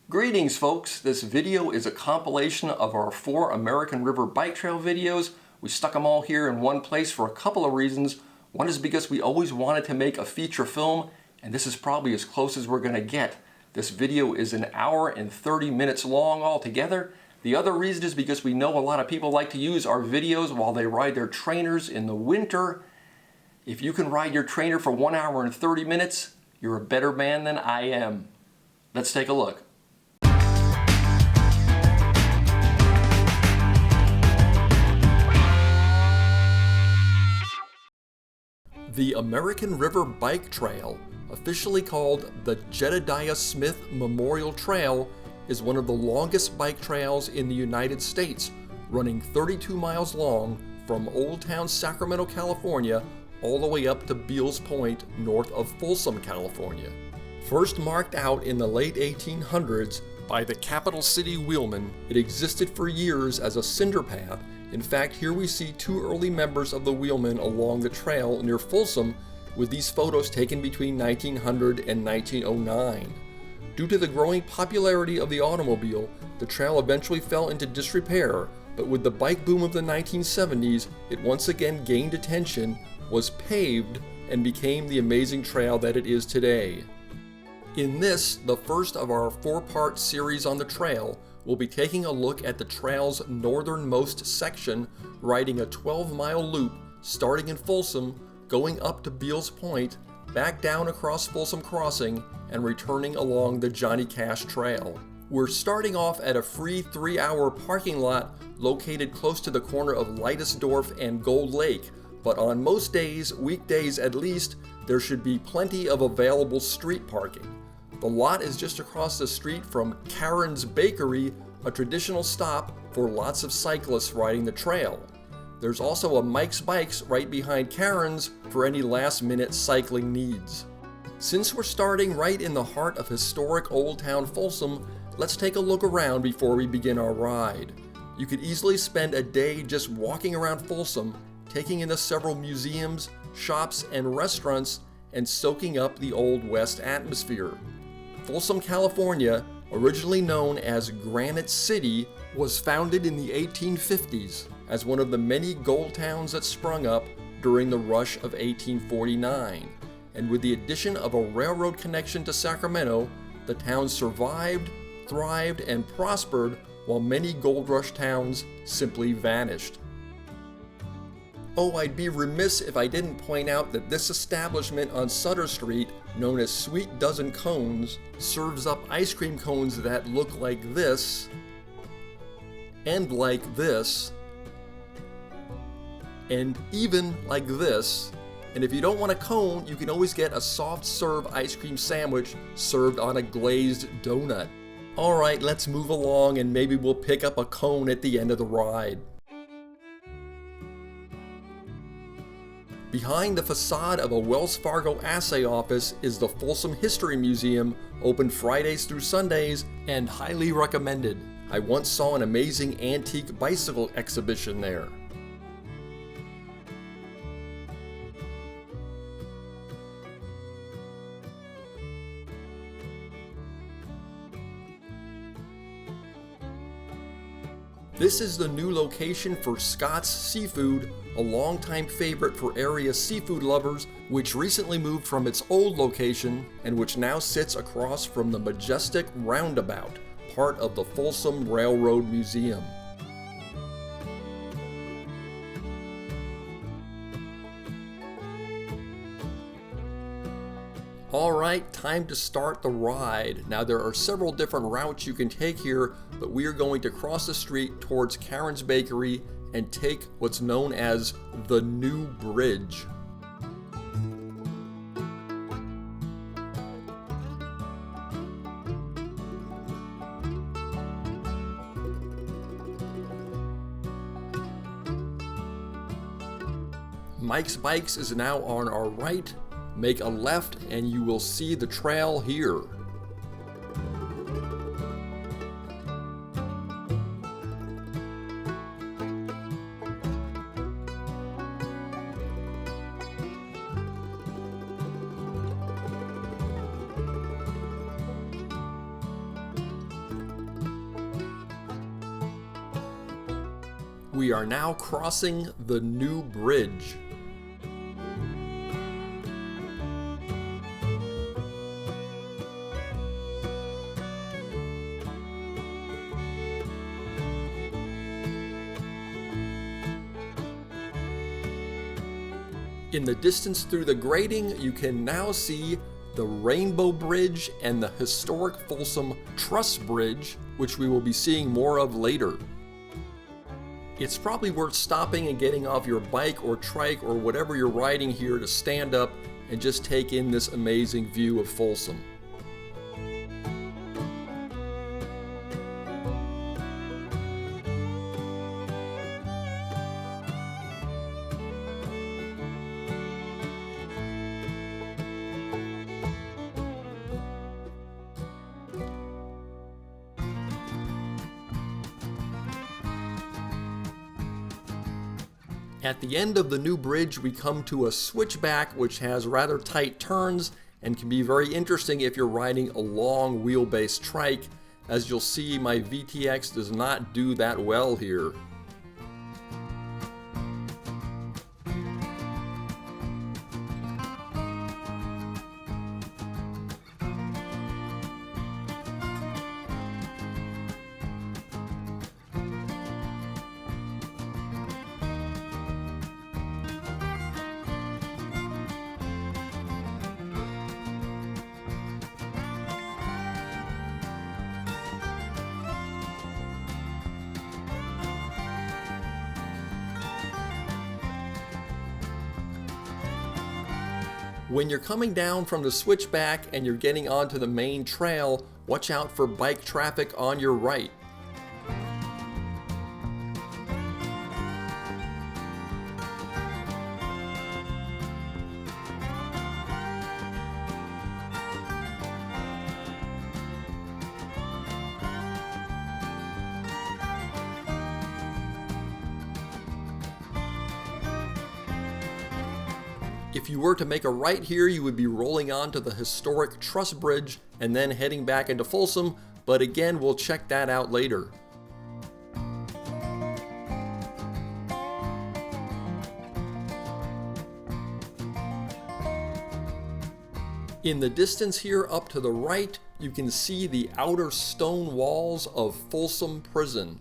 Greetings folks, this video is a compilation of our 4 American River Bike Trail videos. We stuck them all here in one place for a couple of reasons. One is because we always wanted to make a feature film, and this is probably as close as we're going to get. This video is an hour and 30 minutes long altogether. The other reason is because we know a lot of people like to use our videos while they ride their trainers in the winter. If you can ride your trainer for 1 hour and 30 minutes, you're a better man than I am. Let's take a look. The American River Bike Trail, officially called the Jedediah Smith Memorial Trail, is one of the longest bike trails in the United States, running 32 miles long from Old Town Sacramento, California, all the way up to Beals Point, north of Folsom, California. First marked out in the late 1800s by the capital city wheelmen, it existed for years as a cinder path. In fact, here we see 2 early members of the wheelmen along the trail near Folsom, with these photos taken between 1900 and 1909. Due to the growing popularity of the automobile, the trail eventually fell into disrepair, but with the bike boom of the 1970s, it once again gained attention, was paved, and became the amazing trail that it is today. In this, the first of our 4-part series on the trail, we'll be taking a look at the trail's northernmost section, riding a 12-mile loop starting in Folsom, going up to Beals Point, back down across Folsom Crossing, and returning along the Johnny Cash Trail. We're starting off at a free 3-hour parking lot located close to the corner of Leidesdorf and Gold Lake, but on most days, weekdays at least, there should be plenty of available street parking. The lot is just across the street from Karen's Bakery, a traditional stop for lots of cyclists riding the trail. There's also a Mike's Bikes right behind Karen's for any last-minute cycling needs. Since we're starting right in the heart of historic Old Town Folsom, let's take a look around before we begin our ride. You could easily spend a day just walking around Folsom, taking in the several museums, shops, and restaurants, and soaking up the Old West atmosphere. Folsom, California, originally known as Granite City, was founded in the 1850s as one of the many gold towns that sprung up during the rush of 1849. And with the addition of a railroad connection to Sacramento, the town survived, thrived, and prospered while many gold rush towns simply vanished. Oh, I'd be remiss if I didn't point out that this establishment on Sutter Street, known as Sweet Dozen Cones, serves up ice cream cones that look like this, and like this, and even like this. And if you don't want a cone, you can always get a soft serve ice cream sandwich served on a glazed donut. Alright, let's move along and maybe we'll pick up a cone at the end of the ride. Behind the facade of a Wells Fargo assay office is the Folsom History Museum, open Fridays through Sundays, and highly recommended. I once saw an amazing antique bicycle exhibition there. This is the new location for Scott's Seafood, a longtime favorite for area seafood lovers, which recently moved from its old location and which now sits across from the majestic roundabout, part of the Folsom Railroad Museum. Alright, time to start the ride. Now there are several different routes you can take here, but we are going to cross the street towards Karen's Bakery and take what's known as the New Bridge. Mike's Bikes is now on our right. Make a left and you will see the trail here. We are now crossing the new bridge. In the distance through the grating, you can now see the Rainbow Bridge and the historic Folsom Truss Bridge, which we will be seeing more of later. It's probably worth stopping and getting off your bike or trike or whatever you're riding here to stand up and just take in this amazing view of Folsom. At the end of the new bridge, we come to a switchback which has rather tight turns and can be very interesting if you're riding a long wheelbase trike. As you'll see, my VTX does not do that well here. When you're coming down from the switchback and you're getting onto the main trail, watch out for bike traffic on your right. If you were to make a right here, you would be rolling onto the historic Truss Bridge and then heading back into Folsom, but again, we'll check that out later. In the distance here up to the right, you can see the outer stone walls of Folsom Prison.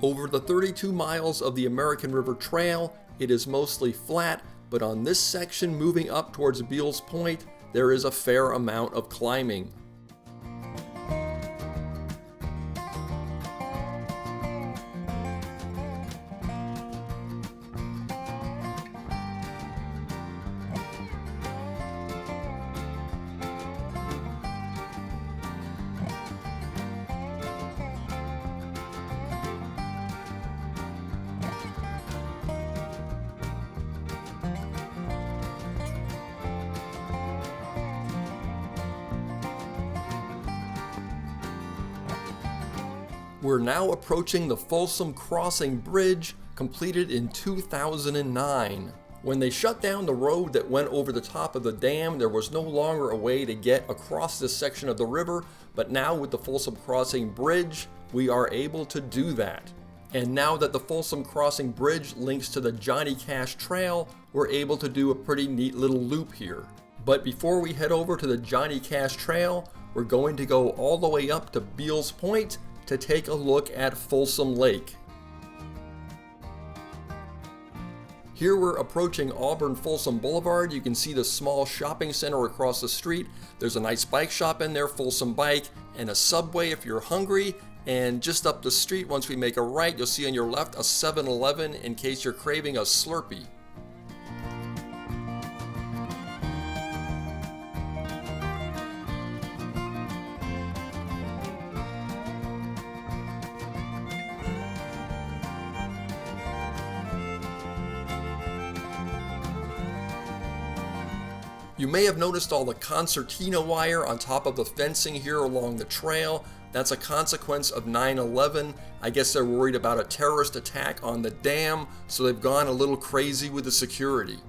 Over the 32 miles of the American River Trail, it is mostly flat, but on this section moving up towards Beals Point, there is a fair amount of climbing. We're now approaching the Folsom Crossing Bridge, completed in 2009. When they shut down the road that went over the top of the dam, there was no longer a way to get across this section of the river, but now with the Folsom Crossing Bridge, we are able to do that. And now that the Folsom Crossing Bridge links to the Johnny Cash Trail, we're able to do a pretty neat little loop here. But before we head over to the Johnny Cash Trail, we're going to go all the way up to Beals Point to take a look at Folsom Lake. Here we're approaching Folsom Boulevard. You can see the small shopping center across the street. There's a nice bike shop in there, Folsom Bike, and a Subway if you're hungry. And just up the street, once we make a right, you'll see on your left a 7-Eleven in case you're craving a Slurpee. You may have noticed all the concertina wire on top of the fencing here along the trail. That's a consequence of 9/11. I guess they're worried about a terrorist attack on the dam, so they've gone a little crazy with the security.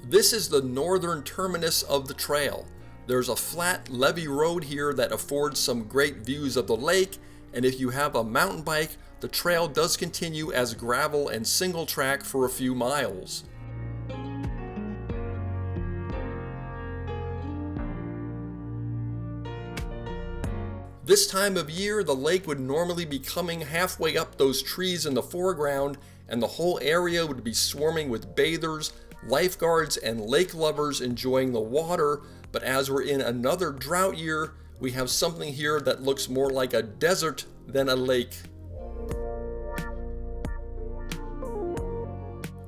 This is the northern terminus of the trail. There's a flat levee road here that affords some great views of the lake, and if you have a mountain bike, the trail does continue as gravel and single track for a few miles. This time of year, the lake would normally be coming halfway up those trees in the foreground, and the whole area would be swarming with bathers, lifeguards, and lake lovers enjoying the water. But as we're in another drought year, we have something here that looks more like a desert than a lake.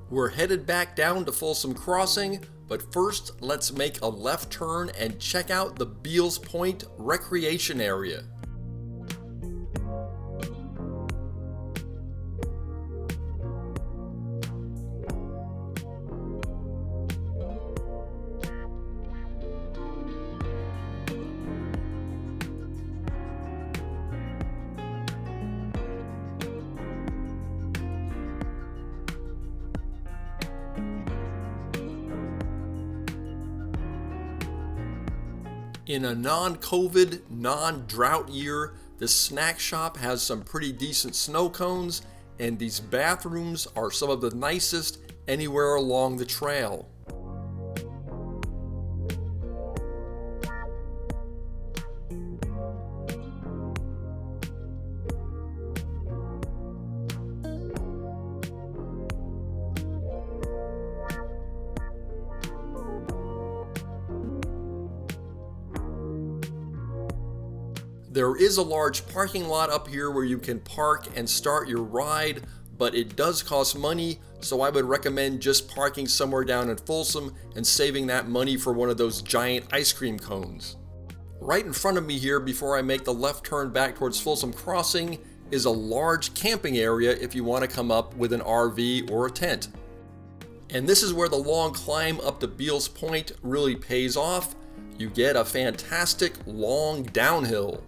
We're headed back down to Folsom Crossing, but first let's make a left turn and check out the Beals Point recreation area. In a non-COVID, non-drought year, this snack shop has some pretty decent snow cones, and these bathrooms are some of the nicest anywhere along the trail. There is a large parking lot up here where you can park and start your ride, but it does cost money, so I would recommend just parking somewhere down in Folsom and saving that money for one of those giant ice cream cones. Right in front of me here, before I make the left turn back towards Folsom Crossing, is a large camping area if you want to come up with an RV or a tent. And this is where the long climb up to Beals Point really pays off. You get a fantastic long downhill.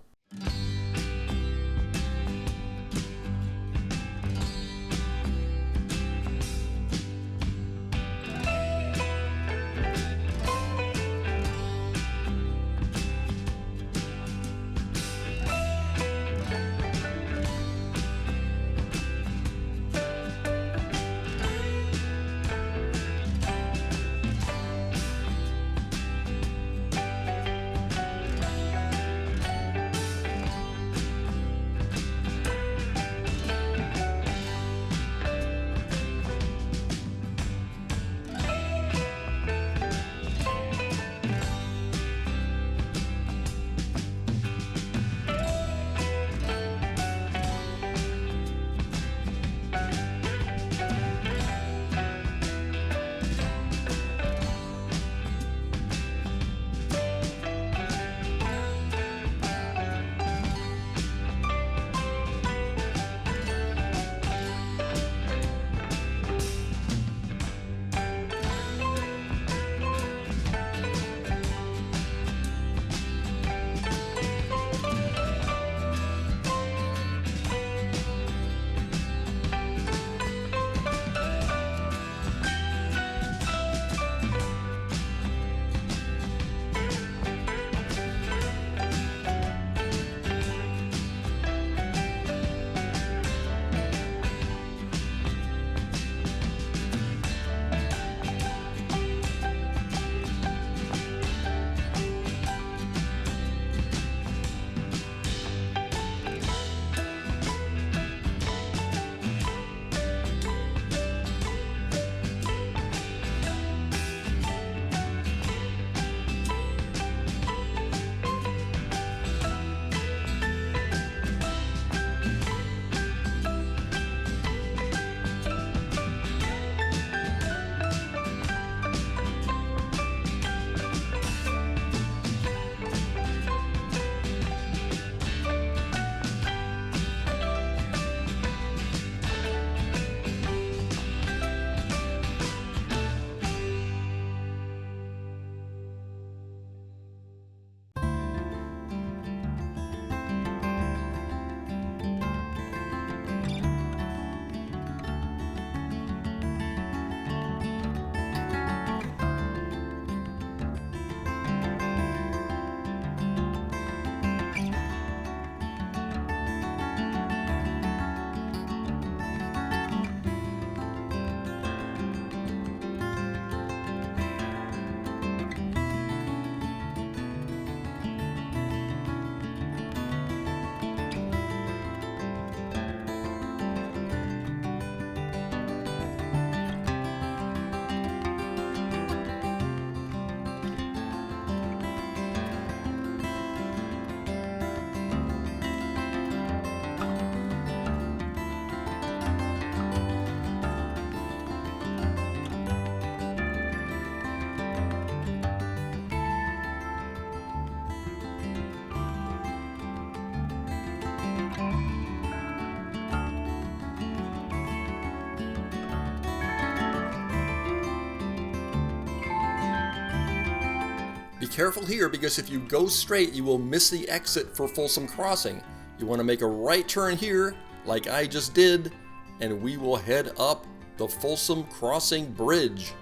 careful here because if you go straight, you will miss the exit for Folsom Crossing. You want to make a right turn here, like I just did, and we will head up the Folsom Crossing Bridge.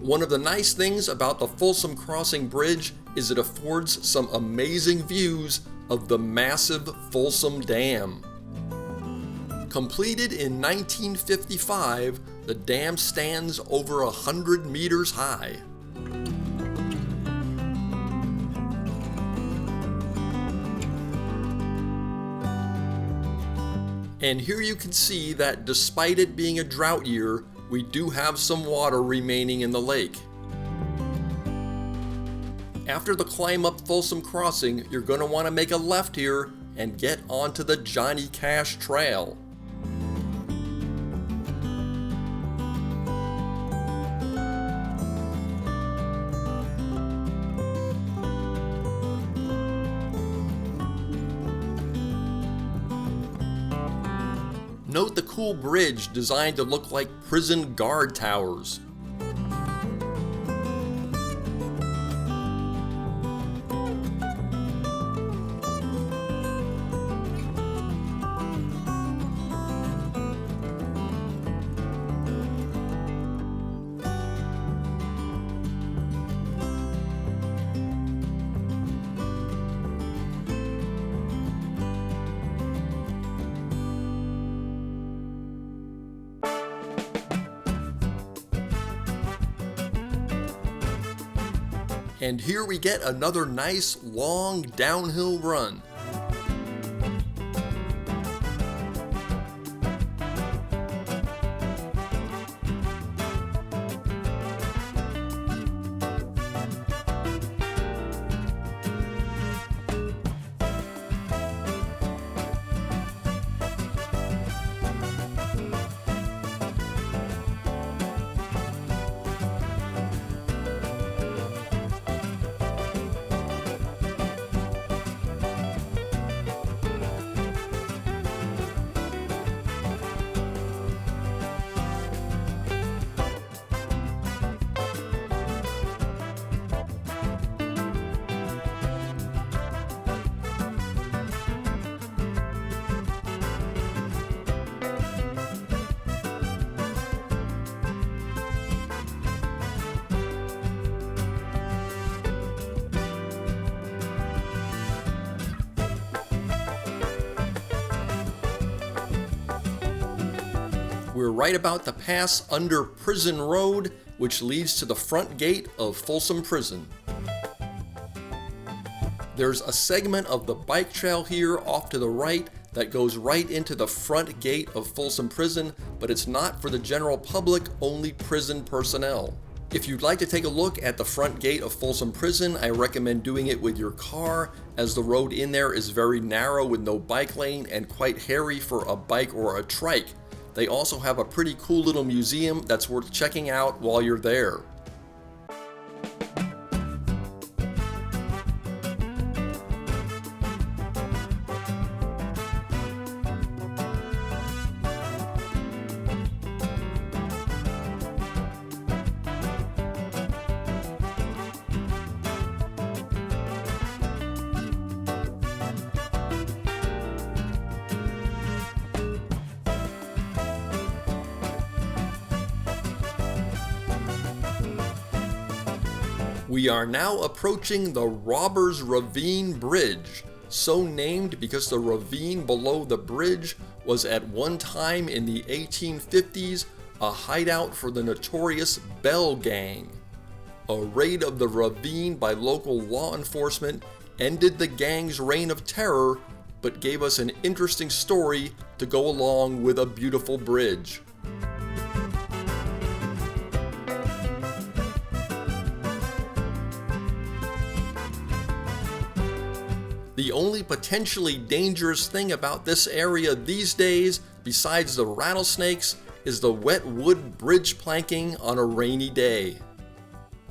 One of the nice things about the Folsom Crossing Bridge is it affords some amazing views of the massive Folsom Dam. Completed in 1955, the dam stands over 100 meters high. And here you can see that despite it being a drought year, we do have some water remaining in the lake. After the climb up Folsom Crossing, you're going to want to make a left here and get onto the Johnny Cash Trail. Note the cool bridge designed to look like prison guard towers. And here we get another nice long downhill run. We're right about to pass under Prison Road, which leads to the front gate of Folsom Prison. There's a segment of the bike trail here off to the right that goes right into the front gate of Folsom Prison, but it's not for the general public, only prison personnel. If you'd like to take a look at the front gate of Folsom Prison, I recommend doing it with your car, as the road in there is very narrow with no bike lane and quite hairy for a bike or a trike. They also have a pretty cool little museum that's worth checking out while you're there. We are now approaching the Robbers Ravine Bridge, so named because the ravine below the bridge was at one time in the 1850s a hideout for the notorious Bell Gang. A raid of the ravine by local law enforcement ended the gang's reign of terror, but gave us an interesting story to go along with a beautiful bridge. The only potentially dangerous thing about this area these days, besides the rattlesnakes, is the wet wood bridge planking on a rainy day.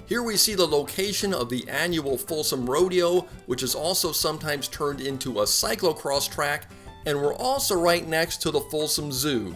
Here we see the location of the annual Folsom Rodeo, which is also sometimes turned into a cyclocross track, and we're also right next to the Folsom Zoo.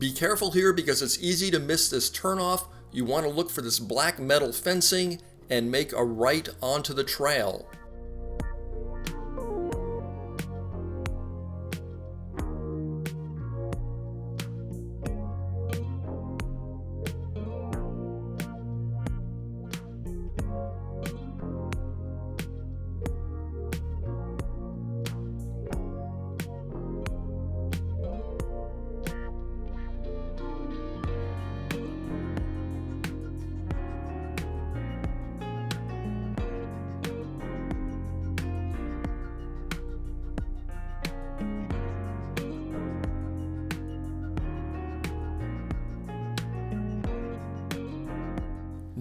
Be careful here because it's easy to miss this turnoff. You want to look for this black metal fencing and make a right onto the trail.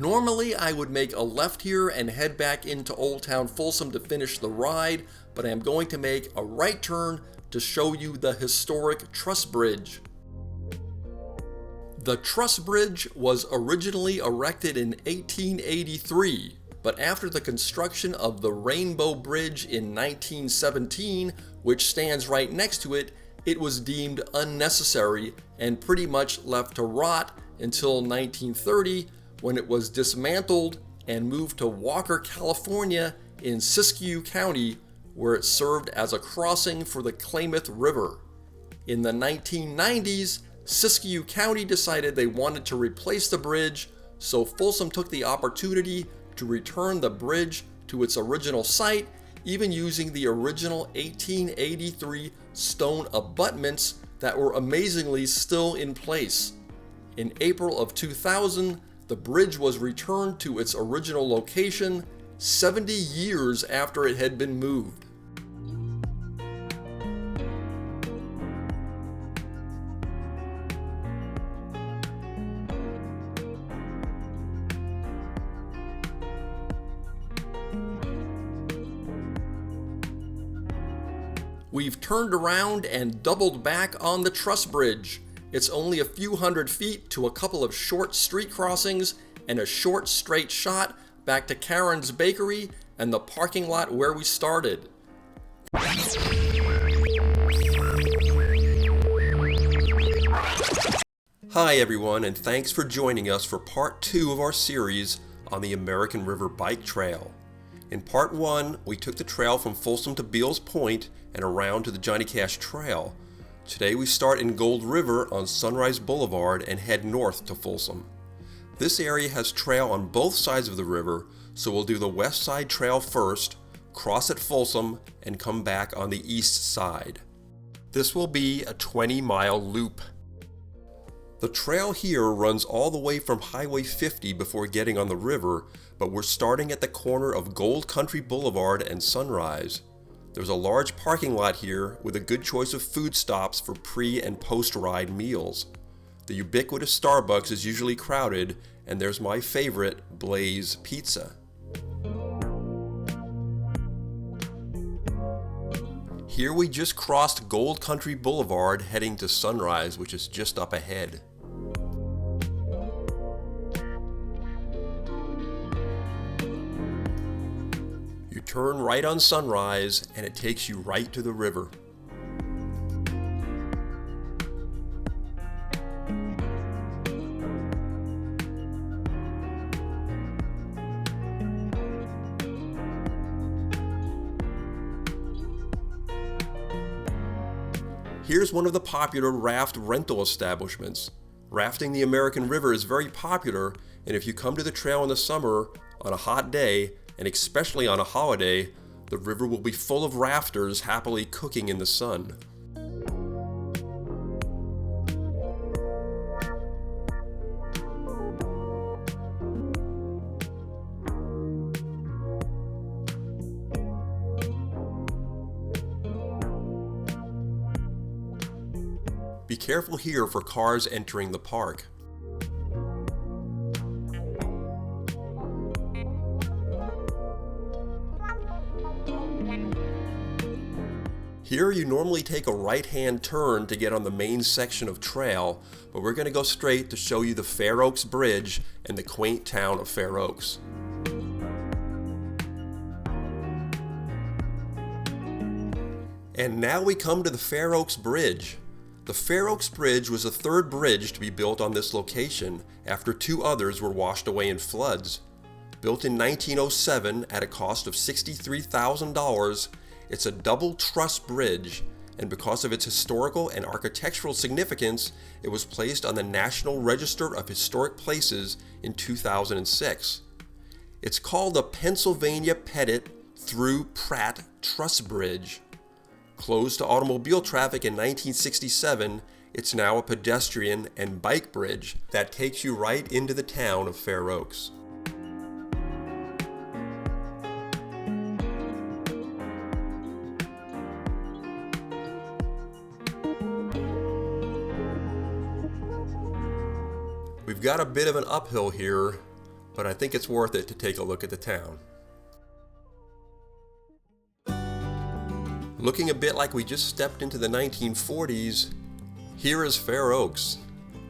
Normally I would make a left here and head back into Old Town Folsom to finish the ride, but I am going to make a right turn to show you the historic truss bridge. The truss bridge was originally erected in 1883, but after the construction of the Rainbow Bridge in 1917, which stands right next to it, it was deemed unnecessary and pretty much left to rot until 1930, when it was dismantled and moved to Walker, California in Siskiyou County, where it served as a crossing for the Klamath River. In the 1990s, Siskiyou County decided they wanted to replace the bridge, so Folsom took the opportunity to return the bridge to its original site, even using the original 1883 stone abutments that were amazingly still in place. In April of 2000, the bridge was returned to its original location 70 years after it had been moved. We've turned around and doubled back on the truss bridge. It's only a few hundred feet to a couple of short street crossings and a short straight shot back to Karen's Bakery and the parking lot where we started. Hi everyone, and thanks for joining us for part 2 of our series on the American River Bike Trail. In part 1, we took the trail from Folsom to Beals Point and around to the Johnny Cash Trail. Today we start in Gold River on Sunrise Boulevard and head north to Folsom. This area has trail on both sides of the river, so we'll do the west side trail first, cross at Folsom, and come back on the east side. This will be a 20-mile loop. The trail here runs all the way from Highway 50 before getting on the river, but we're starting at the corner of Gold Country Boulevard and Sunrise. There's a large parking lot here with a good choice of food stops for pre- and post-ride meals. The ubiquitous Starbucks is usually crowded, and there's my favorite, Blaze Pizza. Here we just crossed Gold Country Boulevard heading to Sunrise, which is just up ahead. Turn right on Sunrise and it takes you right to the river. Here's one of the popular raft rental establishments. Rafting the American River is very popular, and if you come to the trail in the summer on a hot day, and especially on a holiday, the river will be full of rafters happily cooking in the sun. Be careful here for cars entering the park. Here you normally take a right-hand turn to get on the main section of trail, but we're going to go straight to show you the Fair Oaks Bridge and the quaint town of Fair Oaks. And now we come to the Fair Oaks Bridge. The Fair Oaks Bridge was the third bridge to be built on this location after two others were washed away in floods. Built in 1907 at a cost of $63,000, it's a double truss bridge, and because of its historical and architectural significance, it was placed on the National Register of Historic Places in 2006. It's called the Pennsylvania Pettit through Pratt Truss Bridge. Closed to automobile traffic in 1967, it's now a pedestrian and bike bridge that takes you right into the town of Fair Oaks. We've got a bit of an uphill here, but I think it's worth it to take a look at the town. Looking a bit like we just stepped into the 1940s, here is Fair Oaks.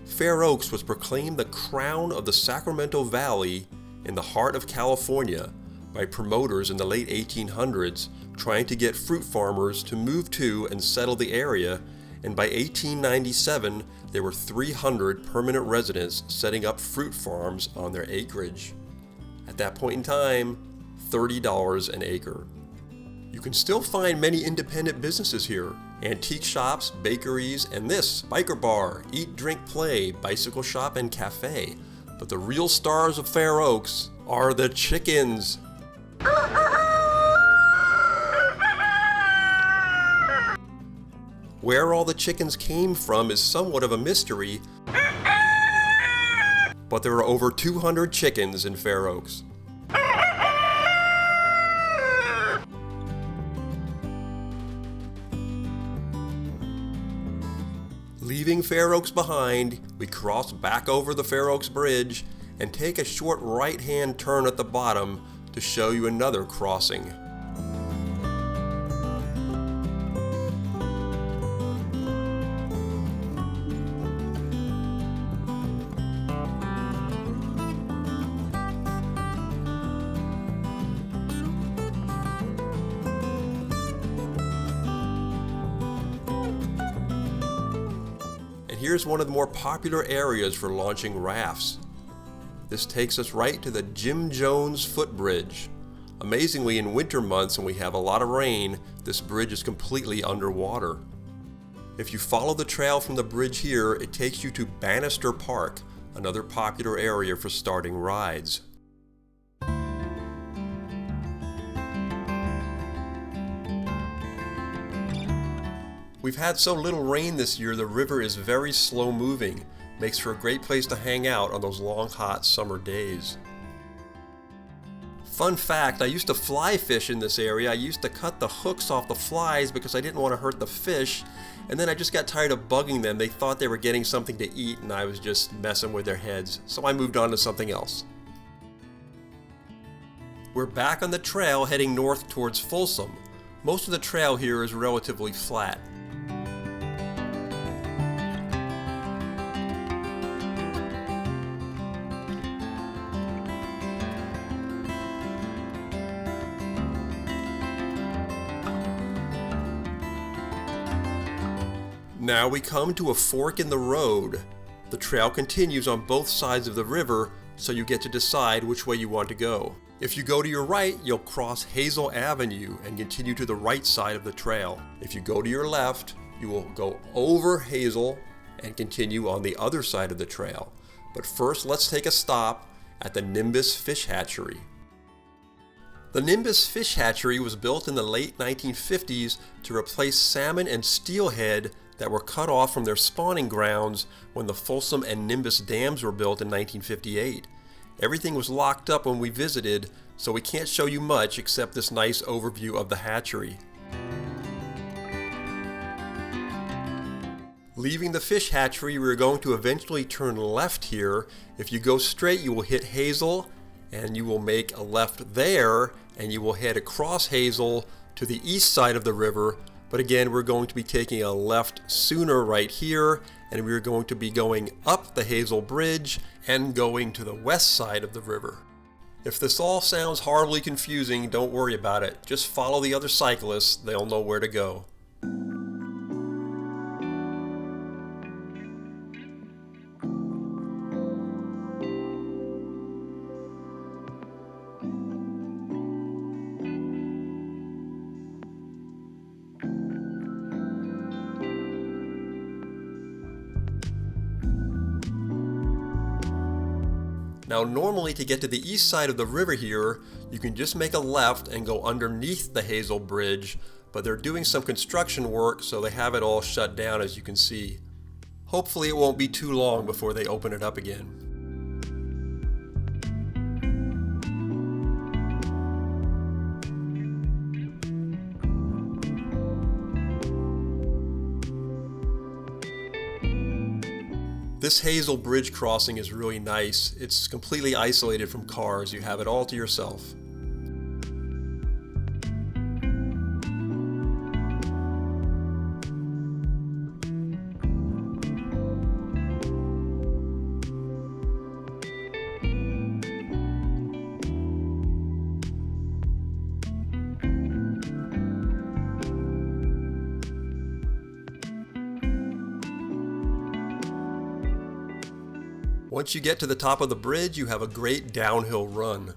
Fair Oaks was proclaimed the crown of the Sacramento Valley in the heart of California by promoters in the late 1800s trying to get fruit farmers to move to and settle the area, and by 1897 there were 300 permanent residents setting up fruit farms on their acreage. At that point in time, $30 an acre. You can still find many independent businesses here. Antique shops, bakeries, and this biker bar, eat, drink, play, bicycle shop, and cafe. But the real stars of Fair Oaks are the chickens. Where all the chickens came from is somewhat of a mystery, but there are over 200 chickens in Fair Oaks. Leaving Fair Oaks behind, we cross back over the Fair Oaks Bridge and take a short right-hand turn at the bottom to show you another crossing. Here's one of the more popular areas for launching rafts. This takes us right to the Jim Jones footbridge. Amazingly, in winter months when we have a lot of rain, this bridge is completely underwater. If you follow the trail from the bridge here, it takes you to Bannister Park, another popular area for starting rides. We've had so little rain this year, the river is very slow moving. Makes for a great place to hang out on those long, hot summer days. Fun fact, I used to fly fish in this area. I used to cut the hooks off the flies because I didn't want to hurt the fish, and then I just got tired of bugging them. They thought they were getting something to eat and I was just messing with their heads, so I moved on to something else. We're back on the trail heading north towards Folsom. Most of the trail here is relatively flat. Now we come to a fork in the road. The trail continues on both sides of the river, so you get to decide which way you want to go. If you go to your right, you'll cross Hazel Avenue and continue to the right side of the trail. If you go to your left, you will go over Hazel and continue on the other side of the trail. But first, let's take a stop at the Nimbus Fish Hatchery. The Nimbus Fish Hatchery was built in the late 1950s to replace salmon and steelhead that were cut off from their spawning grounds when the Folsom and Nimbus dams were built in 1958. Everything was locked up when we visited, so we can't show you much except this nice overview of the hatchery. Leaving the fish hatchery, we're going to eventually turn left here. If you go straight, you will hit Hazel, and you will make a left there, and you will head across Hazel to the east side of the river. But again, we're going to be taking a left sooner right here, and we're going to be going up the Hazel Bridge and going to the west side of the river. If this all sounds horribly confusing, don't worry about it. Just follow the other cyclists, they'll know where to go. Now normally to get to the east side of the river here, you can just make a left and go underneath the Hazel Bridge, but they're doing some construction work, so they have it all shut down, as you can see. Hopefully it won't be too long before they open it up again. This Hazel Bridge crossing is really nice. It's completely isolated from cars. You have it all to yourself. Once you get to the top of the bridge, you have a great downhill run.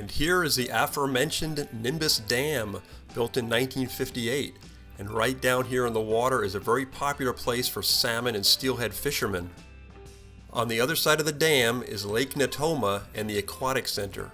And here is the aforementioned Nimbus Dam, built in 1958. And right down here in the water is a very popular place for salmon and steelhead fishermen. On the other side of the dam is Lake Natoma and the Aquatic Center.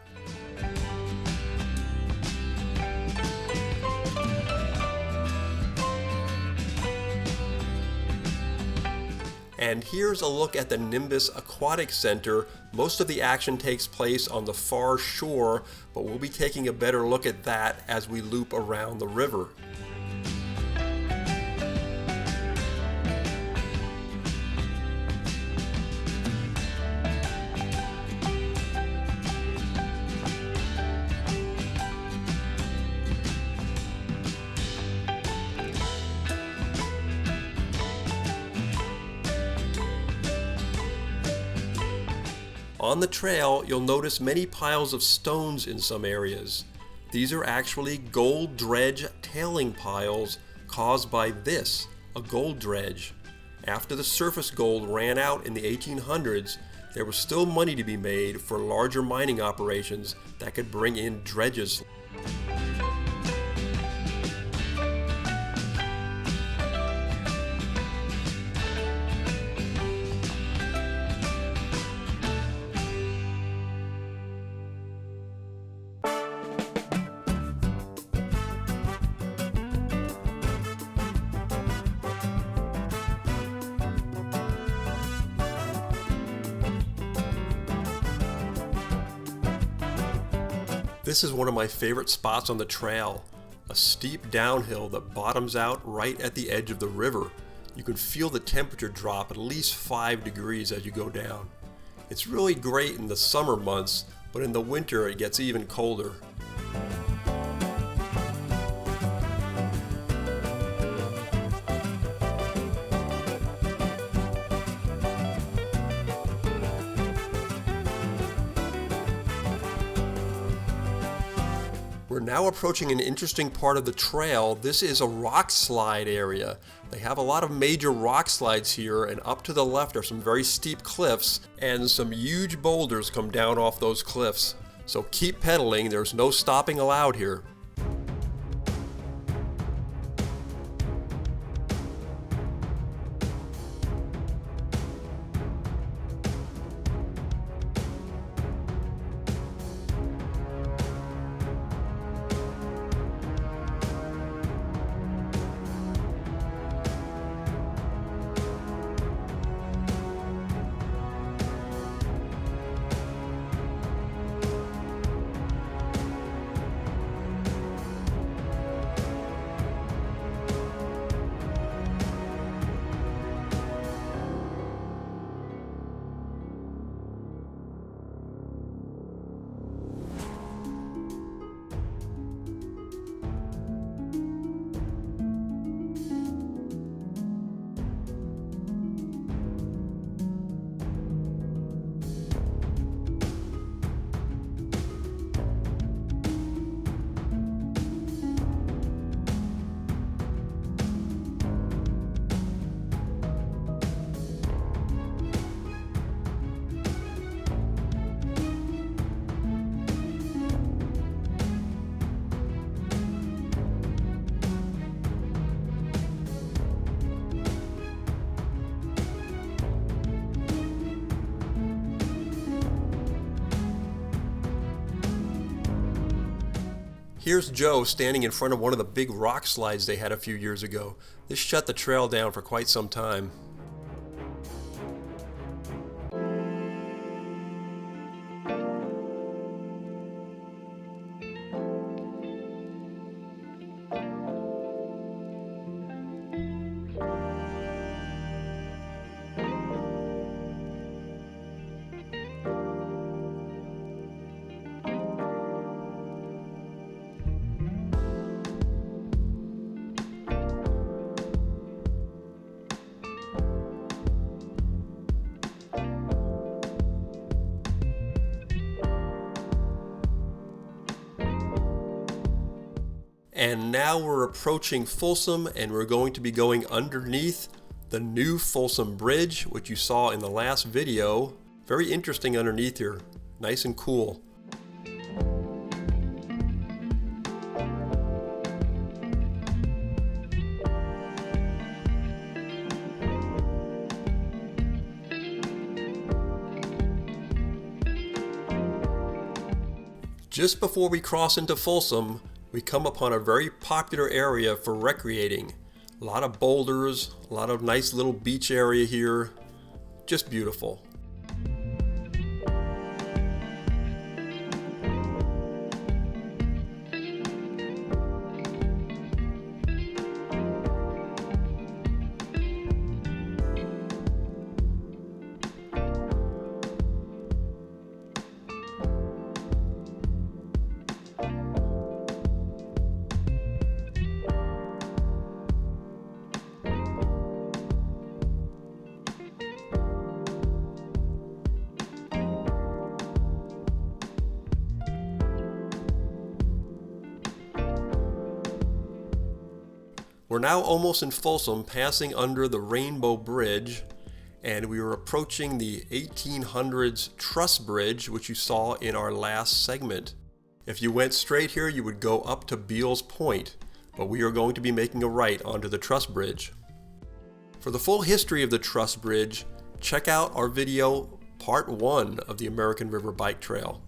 And here's a look at the Nimbus Aquatic Center. Most of the action takes place on the far shore, but we'll be taking a better look at that as we loop around the river. On the trail, you'll notice many piles of stones in some areas. These are actually gold dredge tailing piles caused by this, a gold dredge. After the surface gold ran out in the 1800s, there was still money to be made for larger mining operations that could bring in dredges. This is one of my favorite spots on the trail, a steep downhill that bottoms out right at the edge of the river. You can feel the temperature drop at least 5 degrees as you go down. It's really great in the summer months, but in the winter it gets even colder. We're now approaching an interesting part of the trail. This is a rock slide area. They have a lot of major rock slides here, and up to the left are some very steep cliffs, and some huge boulders come down off those cliffs. So keep pedaling, there's no stopping allowed here. Here's Joe standing in front of one of the big rock slides they had a few years ago. This shut the trail down for quite some time. And now we're approaching Folsom, and we're going to be going underneath the new Folsom Bridge, which you saw in the last video. Very interesting underneath here, nice and cool. Just before we cross into Folsom, we come upon a very popular area for recreating. A lot of boulders, a lot of nice little beach area here. Just beautiful. We're now almost in Folsom, passing under the Rainbow Bridge, and we are approaching the 1800s truss bridge, which you saw in our last segment. If you went straight here, you would go up to Beals Point, but we are going to be making a right onto the truss bridge. For the full history of the truss bridge, check out our video part 1 of the American River Bike Trail.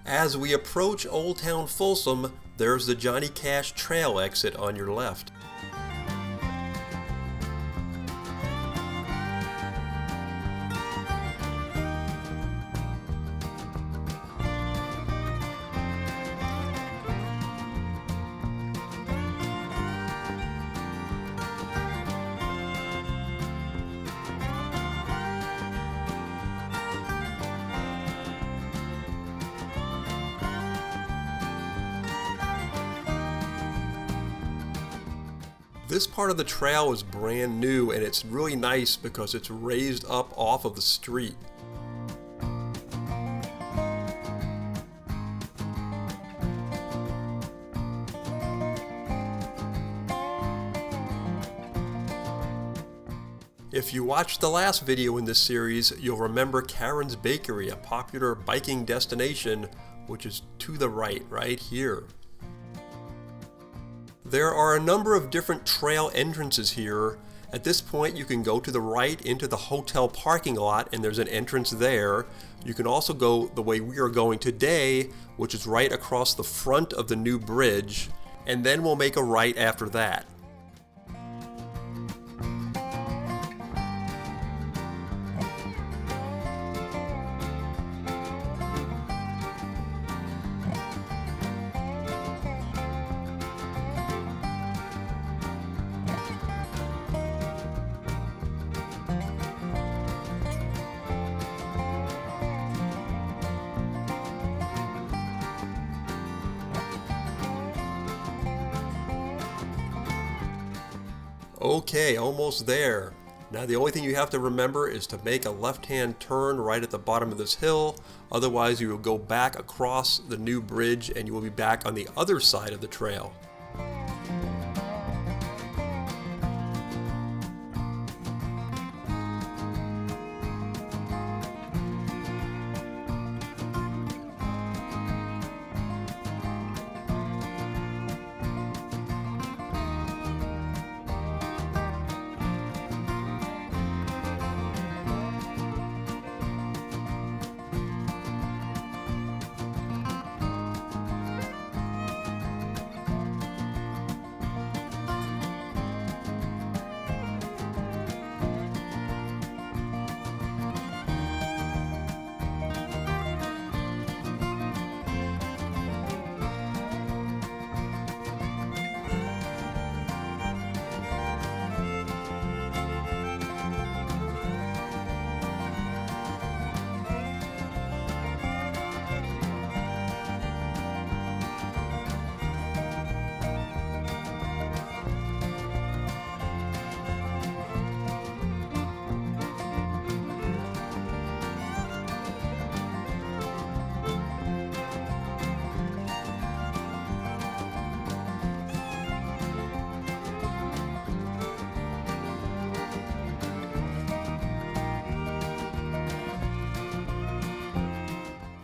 As we approach Old Town Folsom, there's the Johnny Cash Trail exit on your left. This part of the trail is brand new, and it's really nice because it's raised up off of the street. If you watched the last video in this series, you'll remember Karen's Bakery, a popular biking destination, which is to the right here. There are a number of different trail entrances here. At this point, you can go to the right into the hotel parking lot, and there's an entrance there. You can also go the way we are going today, which is right across the front of the new bridge, and then we'll make a right after that. Okay, almost there. Now the only thing you have to remember is to make a left-hand turn right at the bottom of this hill. Otherwise you will go back across the new bridge and you will be back on the other side of the trail.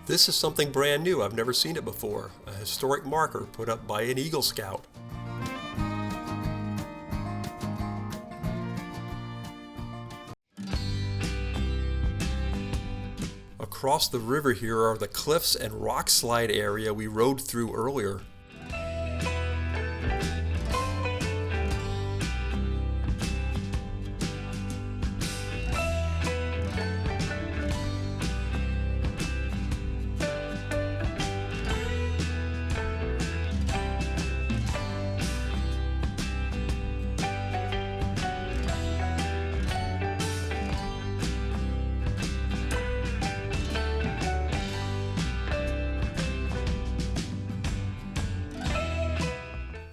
This is something brand new. I've never seen it before. A historic marker put up by an Eagle Scout. Across the river here are the cliffs and rock slide area we rode through earlier.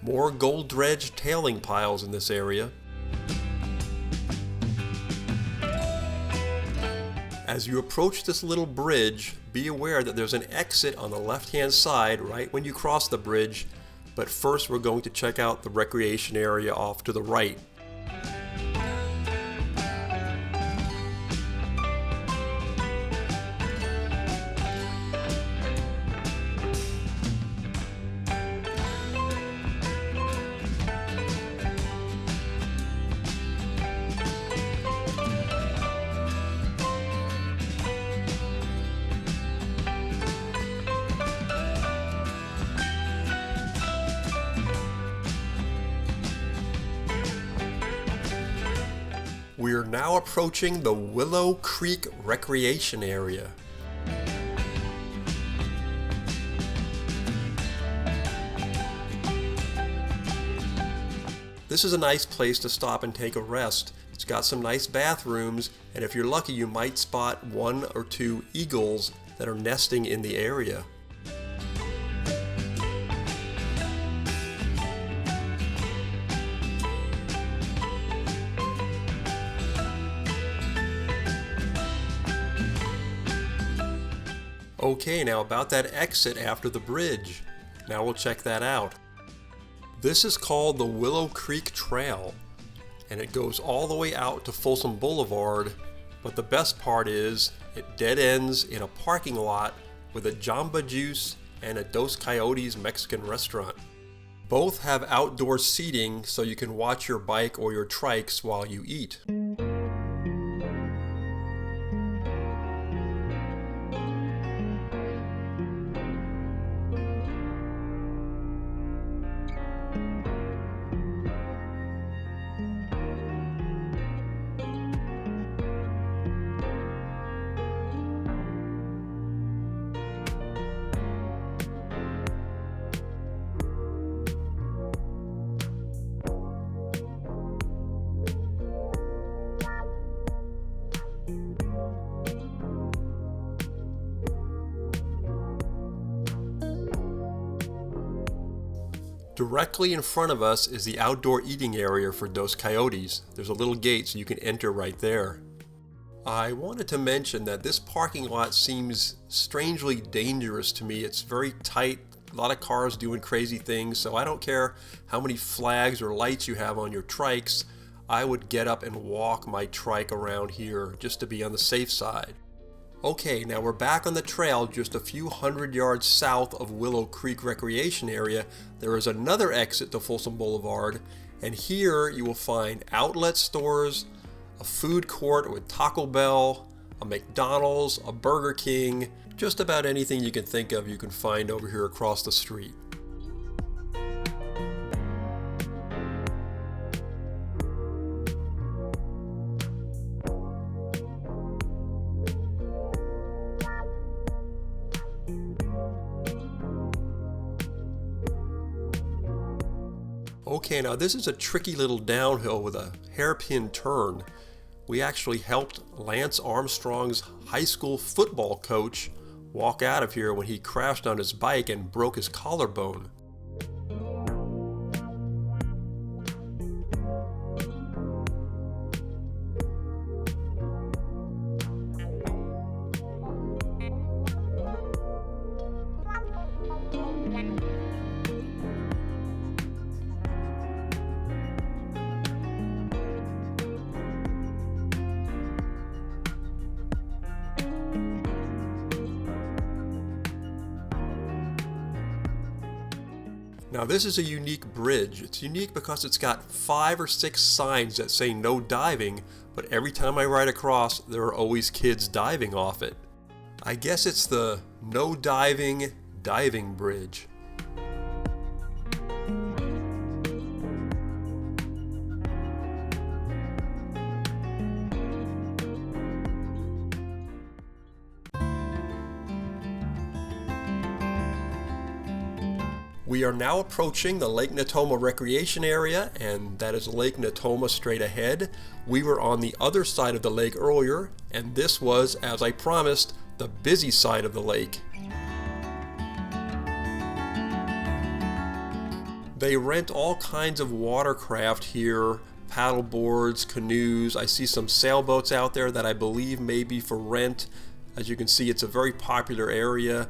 More gold dredge tailing piles in this area. As you approach this little bridge, be aware that there's an exit on the left-hand side right when you cross the bridge, but first we're going to check out the recreation area off to the right. now approaching the Willow Creek recreation area. This is a nice place to stop and take a rest. It's got some nice bathrooms, and if you're lucky you might spot 1 or 2 eagles that are nesting in the area. Okay, now about that exit after the bridge. Now we'll check that out. This is called the Willow Creek Trail, and it goes all the way out to Folsom Boulevard, but the best part is it dead ends in a parking lot with a Jamba Juice and a Dos Coyotes Mexican restaurant. Both have outdoor seating so you can watch your bike or your trikes while you eat. Directly in front of us is the outdoor eating area for Dos Coyotes. There's a little gate so you can enter right there. I wanted to mention that this parking lot seems strangely dangerous to me. It's very tight, a lot of cars doing crazy things, so I don't care how many flags or lights you have on your trikes. I would get up and walk my trike around here just to be on the safe side. Okay, now we're back on the trail just a few hundred yards south of Willow Creek Recreation Area. There is another exit to Folsom Boulevard, and here you will find outlet stores, a food court with Taco Bell, a McDonald's, a Burger King, just about anything you can think of you can find over here across the street. Okay, now this is a tricky little downhill with a hairpin turn. We actually helped Lance Armstrong's high school football coach walk out of here when he crashed on his bike and broke his collarbone. Now this is a unique bridge. It's unique because it's got 5 or 6 signs that say no diving, but every time I ride across, there are always kids diving off it. I guess it's the no diving bridge. We are now approaching the Lake Natoma recreation area, and that is Lake Natoma straight ahead. We were on the other side of the lake earlier, and this was, as I promised, the busy side of the lake. They rent all kinds of watercraft here, paddle boards, canoes. I see some sailboats out there that I believe may be for rent. As you can see, it's a very popular area.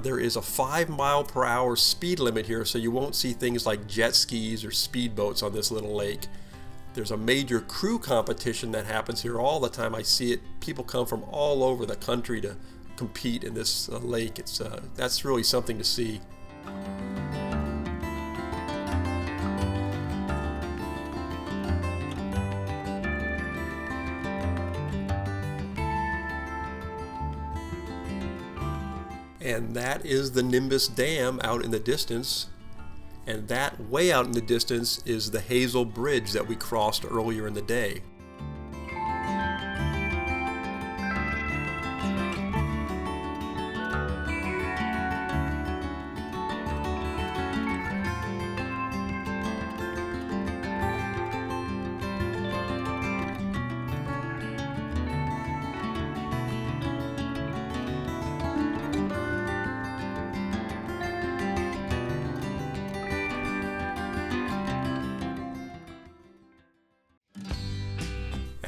There is a 5-mile-per-hour speed limit here, so you won't see things like jet skis or speedboats on this little lake. There's a major crew competition that happens here all the time. I see it. People come from all over the country to compete in this lake. That's really something to see. And that is the Nimbus Dam out in the distance. And that way out in the distance is the Hazel Bridge that we crossed earlier in the day.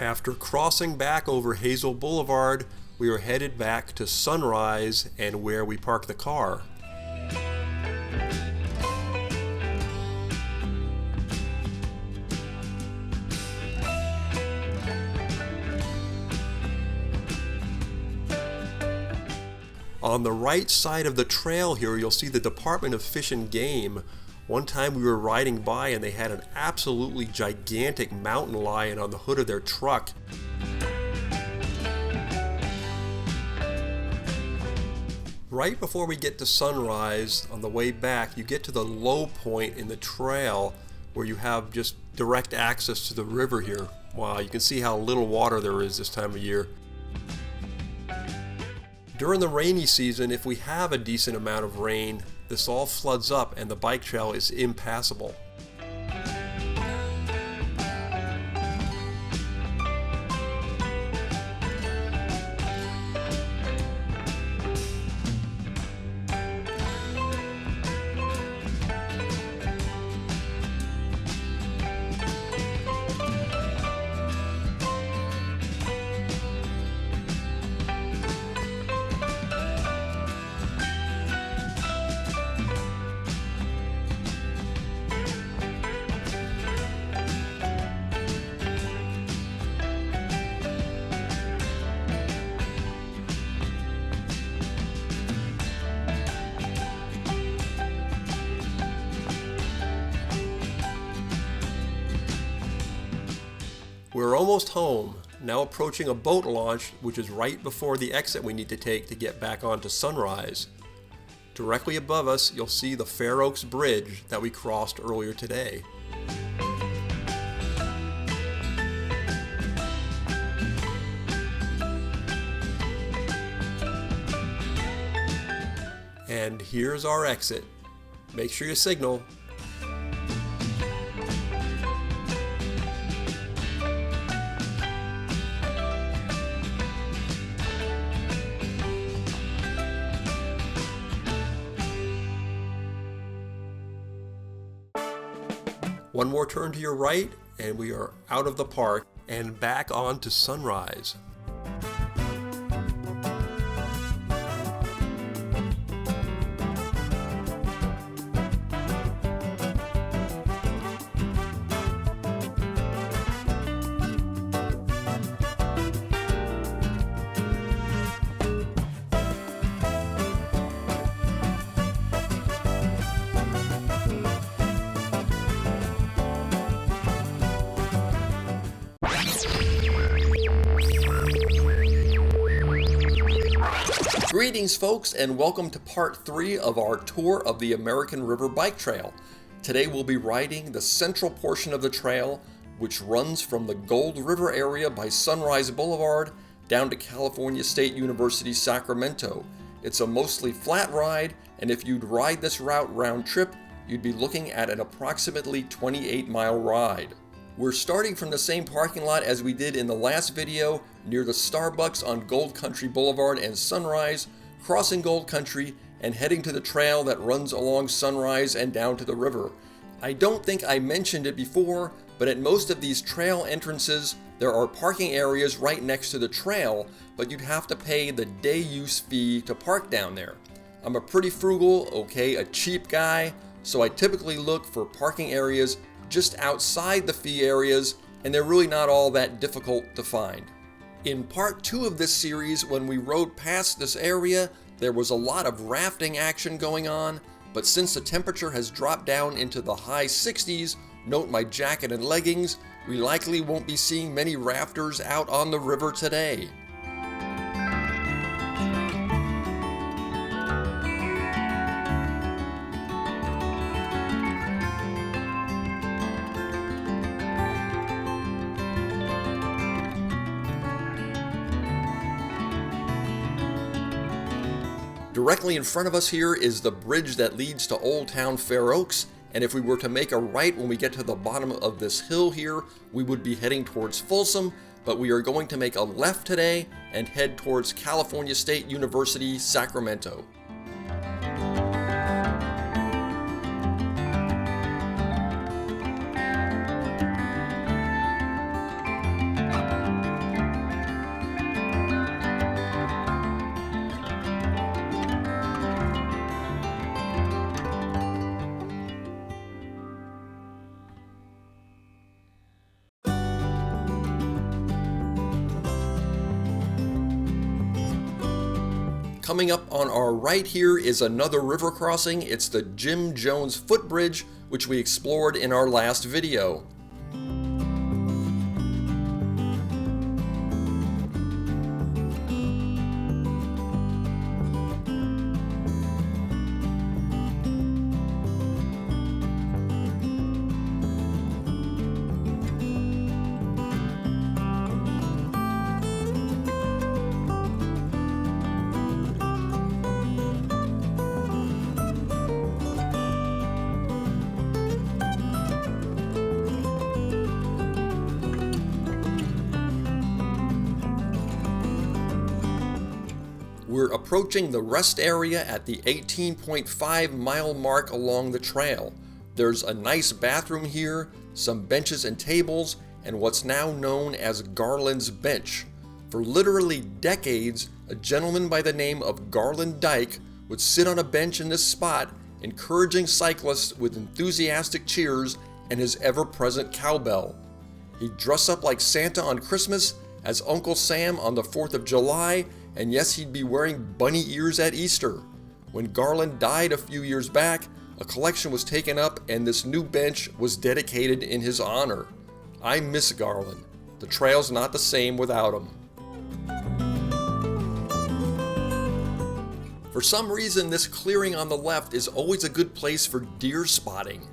After crossing back over Hazel Boulevard, we are headed back to Sunrise and where we parked the car. On the right side of the trail here, you'll see the Department of Fish and Game. One time we were riding by and they had an absolutely gigantic mountain lion on the hood of their truck. Right before we get to Sunrise, on the way back, you get to the low point in the trail where you have just direct access to the river here. Wow, you can see how little water there is this time of year. During the rainy season, if we have a decent amount of rain, this all floods up and the bike trail is impassable. We're almost home, now approaching a boat launch, which is right before the exit we need to take to get back onto Sunrise. Directly above us, you'll see the Fair Oaks Bridge that we crossed earlier today. And here's our exit. Make sure you signal. One more turn to your right, and we are out of the park and back on to Sunrise. Greetings folks, and welcome to part 3 of our tour of the American River Bike Trail. Today we'll be riding the central portion of the trail, which runs from the Gold River area by Sunrise Boulevard down to California State University, Sacramento. It's a mostly flat ride, and if you'd ride this route round trip, you'd be looking at an approximately 28-mile ride. We're starting from the same parking lot as we did in the last video, near the Starbucks on Gold Country Boulevard and Sunrise, crossing Gold Country and heading to the trail that runs along Sunrise and down to the river. I don't think I mentioned it before, but at most of these trail entrances, there are parking areas right next to the trail, but you'd have to pay the day use fee to park down there. I'm a pretty frugal, a cheap guy, so I typically look for parking areas just outside the fee areas, and they're really not all that difficult to find. In part 2 of this series, when we rode past this area, there was a lot of rafting action going on, but since the temperature has dropped down into the high 60s, note my jacket and leggings, we likely won't be seeing many rafters out on the river today. Directly in front of us here is the bridge that leads to Old Town Fair Oaks, and if we were to make a right when we get to the bottom of this hill here, we would be heading towards Folsom, but we are going to make a left today and head towards California State University, Sacramento. Coming up on our right here is another river crossing. It's the Jim Jones footbridge, which we explored in our last video. We're approaching the rest area at the 18.5 mile mark along the trail. There's a nice bathroom here, some benches and tables, and what's now known as Garland's Bench. For literally decades, a gentleman by the name of Garland Dyke would sit on a bench in this spot, encouraging cyclists with enthusiastic cheers and his ever-present cowbell. He'd dress up like Santa on Christmas, as Uncle Sam on the 4th of July, and yes, he'd be wearing bunny ears at Easter. When Garland died a few years back, a collection was taken up and this new bench was dedicated in his honor. I miss Garland. The trail's not the same without him. For some reason, this clearing on the left is always a good place for deer spotting.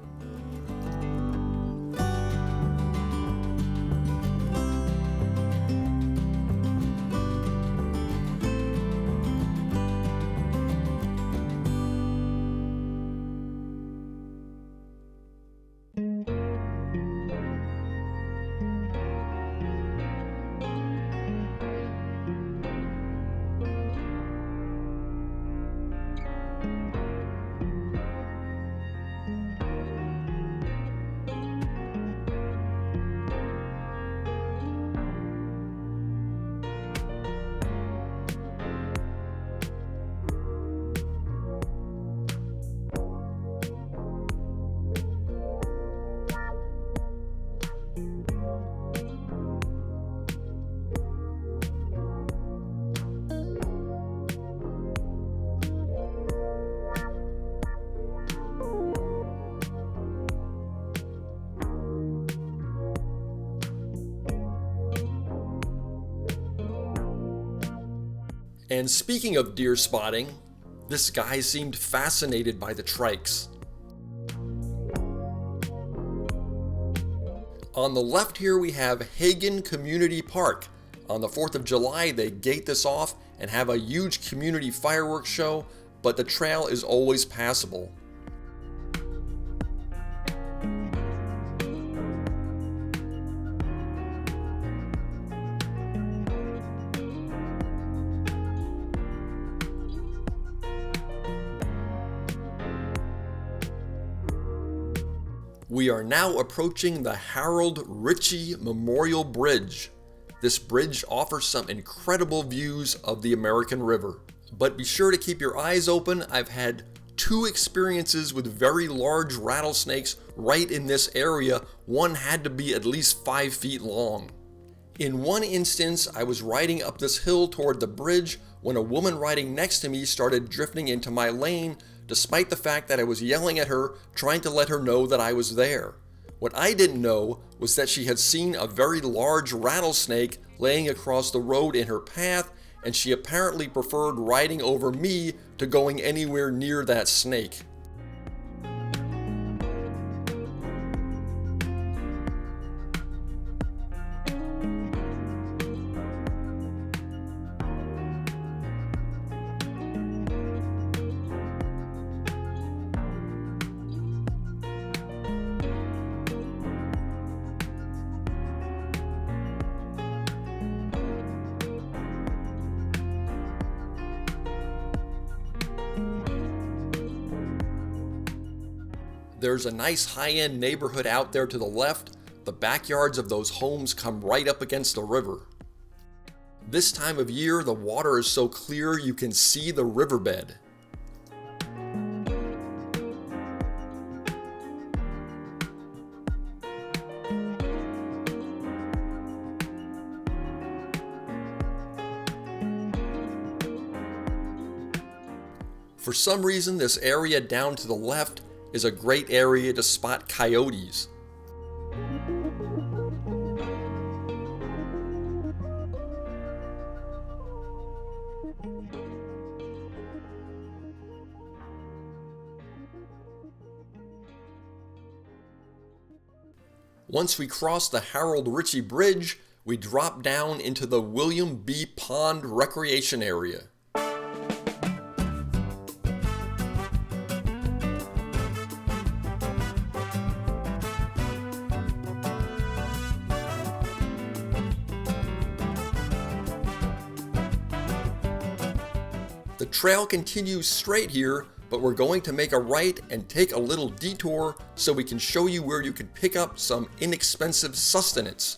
And speaking of deer spotting, this guy seemed fascinated by the trikes. On the left here we have Hagen Community Park. On the 4th of July they gate this off and have a huge community fireworks show, but the trail is always passable. We are now approaching the Harold Ritchie Memorial Bridge. This bridge offers some incredible views of the American River. But be sure to keep your eyes open. I've had 2 experiences with very large rattlesnakes right in this area. One had to be at least 5 feet long. In one instance, I was riding up this hill toward the bridge when a woman riding next to me started drifting into my lane, despite the fact that I was yelling at her, trying to let her know that I was there. What I didn't know was that she had seen a very large rattlesnake laying across the road in her path, and she apparently preferred riding over me to going anywhere near that snake. There's a nice high-end neighborhood out there to the left. The backyards of those homes come right up against the river. This time of year, the water is so clear you can see the riverbed. For some reason, this area down to the left is a great area to spot coyotes. Once we cross the Harold Ritchie Bridge, we drop down into the William B. Pond Recreation Area. The trail continues straight here, but we're going to make a right and take a little detour so we can show you where you can pick up some inexpensive sustenance.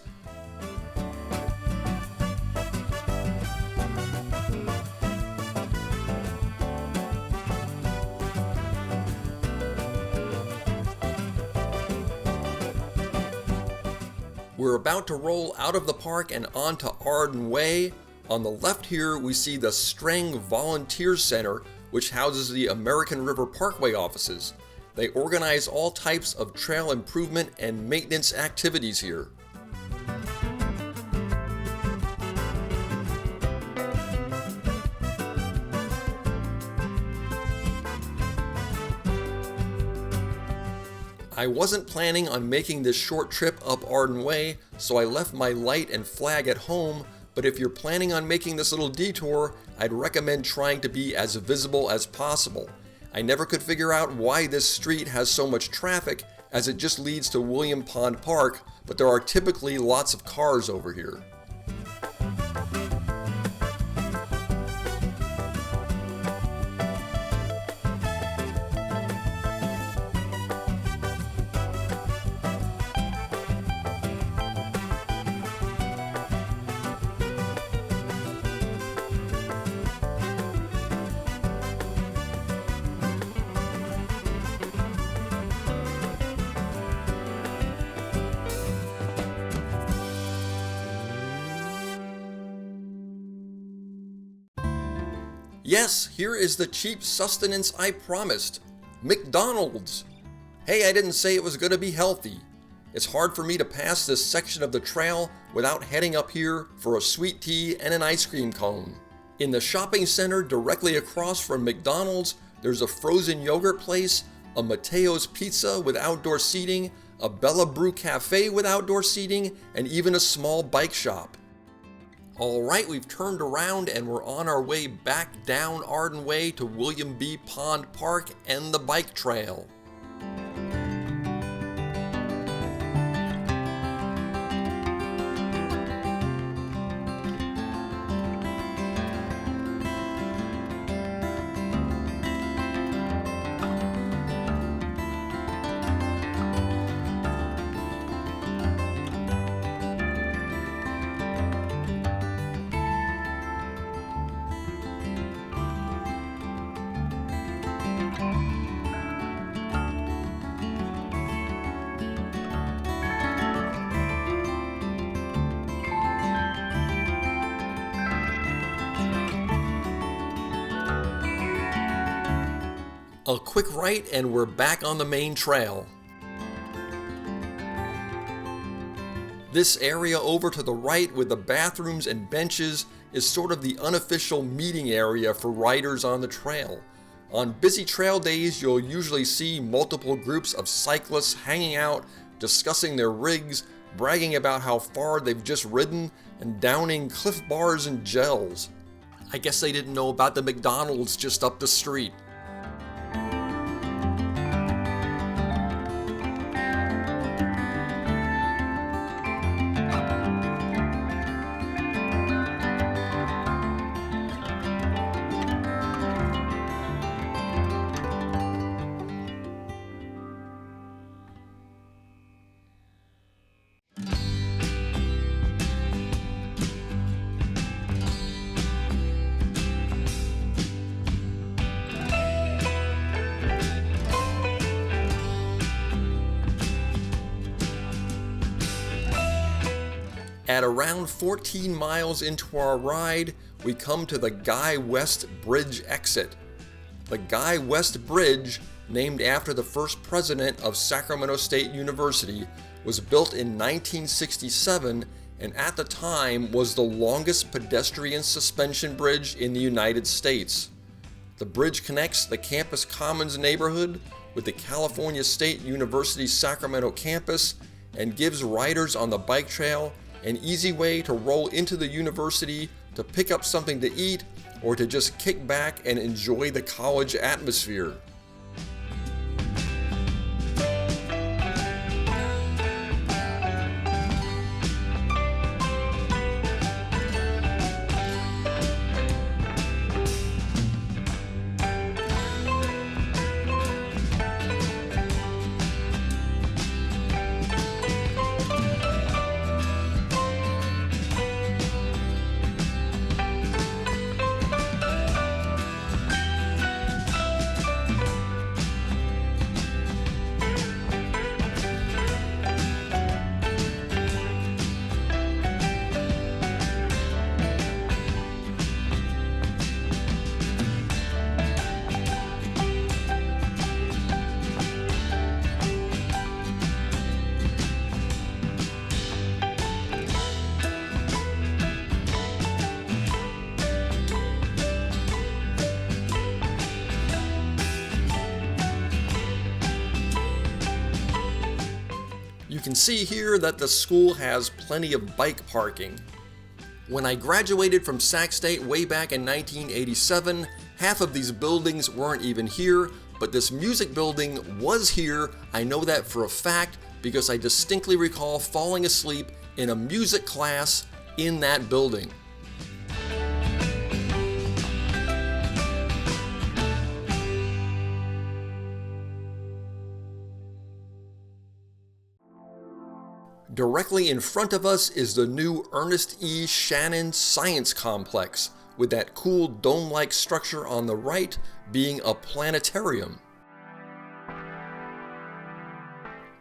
We're about to roll out of the park and onto Arden Way. On the left here, we see the Strang Volunteer Center, which houses the American River Parkway offices. They organize all types of trail improvement and maintenance activities here. I wasn't planning on making this short trip up Arden Way, so I left my light and flag at home, but if you're planning on making this little detour, I'd recommend trying to be as visible as possible. I never could figure out why this street has so much traffic, as it just leads to William Pond Park, but there are typically lots of cars over here. Yes, here is the cheap sustenance I promised. McDonald's! Hey, I didn't say it was going to be healthy. It's hard for me to pass this section of the trail without heading up here for a sweet tea and an ice cream cone. In the shopping center directly across from McDonald's, there's a frozen yogurt place, a Mateo's Pizza with outdoor seating, a Bella Brew Cafe with outdoor seating, and even a small bike shop. Alright, we've turned around and we're on our way back down Arden Way to William B. Pond Park and the bike trail. A quick right and we're back on the main trail. This area over to the right with the bathrooms and benches is sort of the unofficial meeting area for riders on the trail. On busy trail days, you'll usually see multiple groups of cyclists hanging out, discussing their rigs, bragging about how far they've just ridden, and downing Cliff Bars and gels. I guess they didn't know about the McDonald's just up the street. At around 14 miles into our ride, we come to the Guy West Bridge exit. The Guy West Bridge, named after the first president of Sacramento State University, was built in 1967 and at the time was the longest pedestrian suspension bridge in the United States. The bridge connects the Campus Commons neighborhood with the California State University Sacramento campus and gives riders on the bike trail an easy way to roll into the university to pick up something to eat or to just kick back and enjoy the college atmosphere. You can see here that the school has plenty of bike parking. When I graduated from Sac State way back in 1987, half of these buildings weren't even here, but this music building was here. I know that for a fact because I distinctly recall falling asleep in a music class in that building. Directly in front of us is the new Ernest E. Shannon Science Complex, with that cool dome-like structure on the right being a planetarium.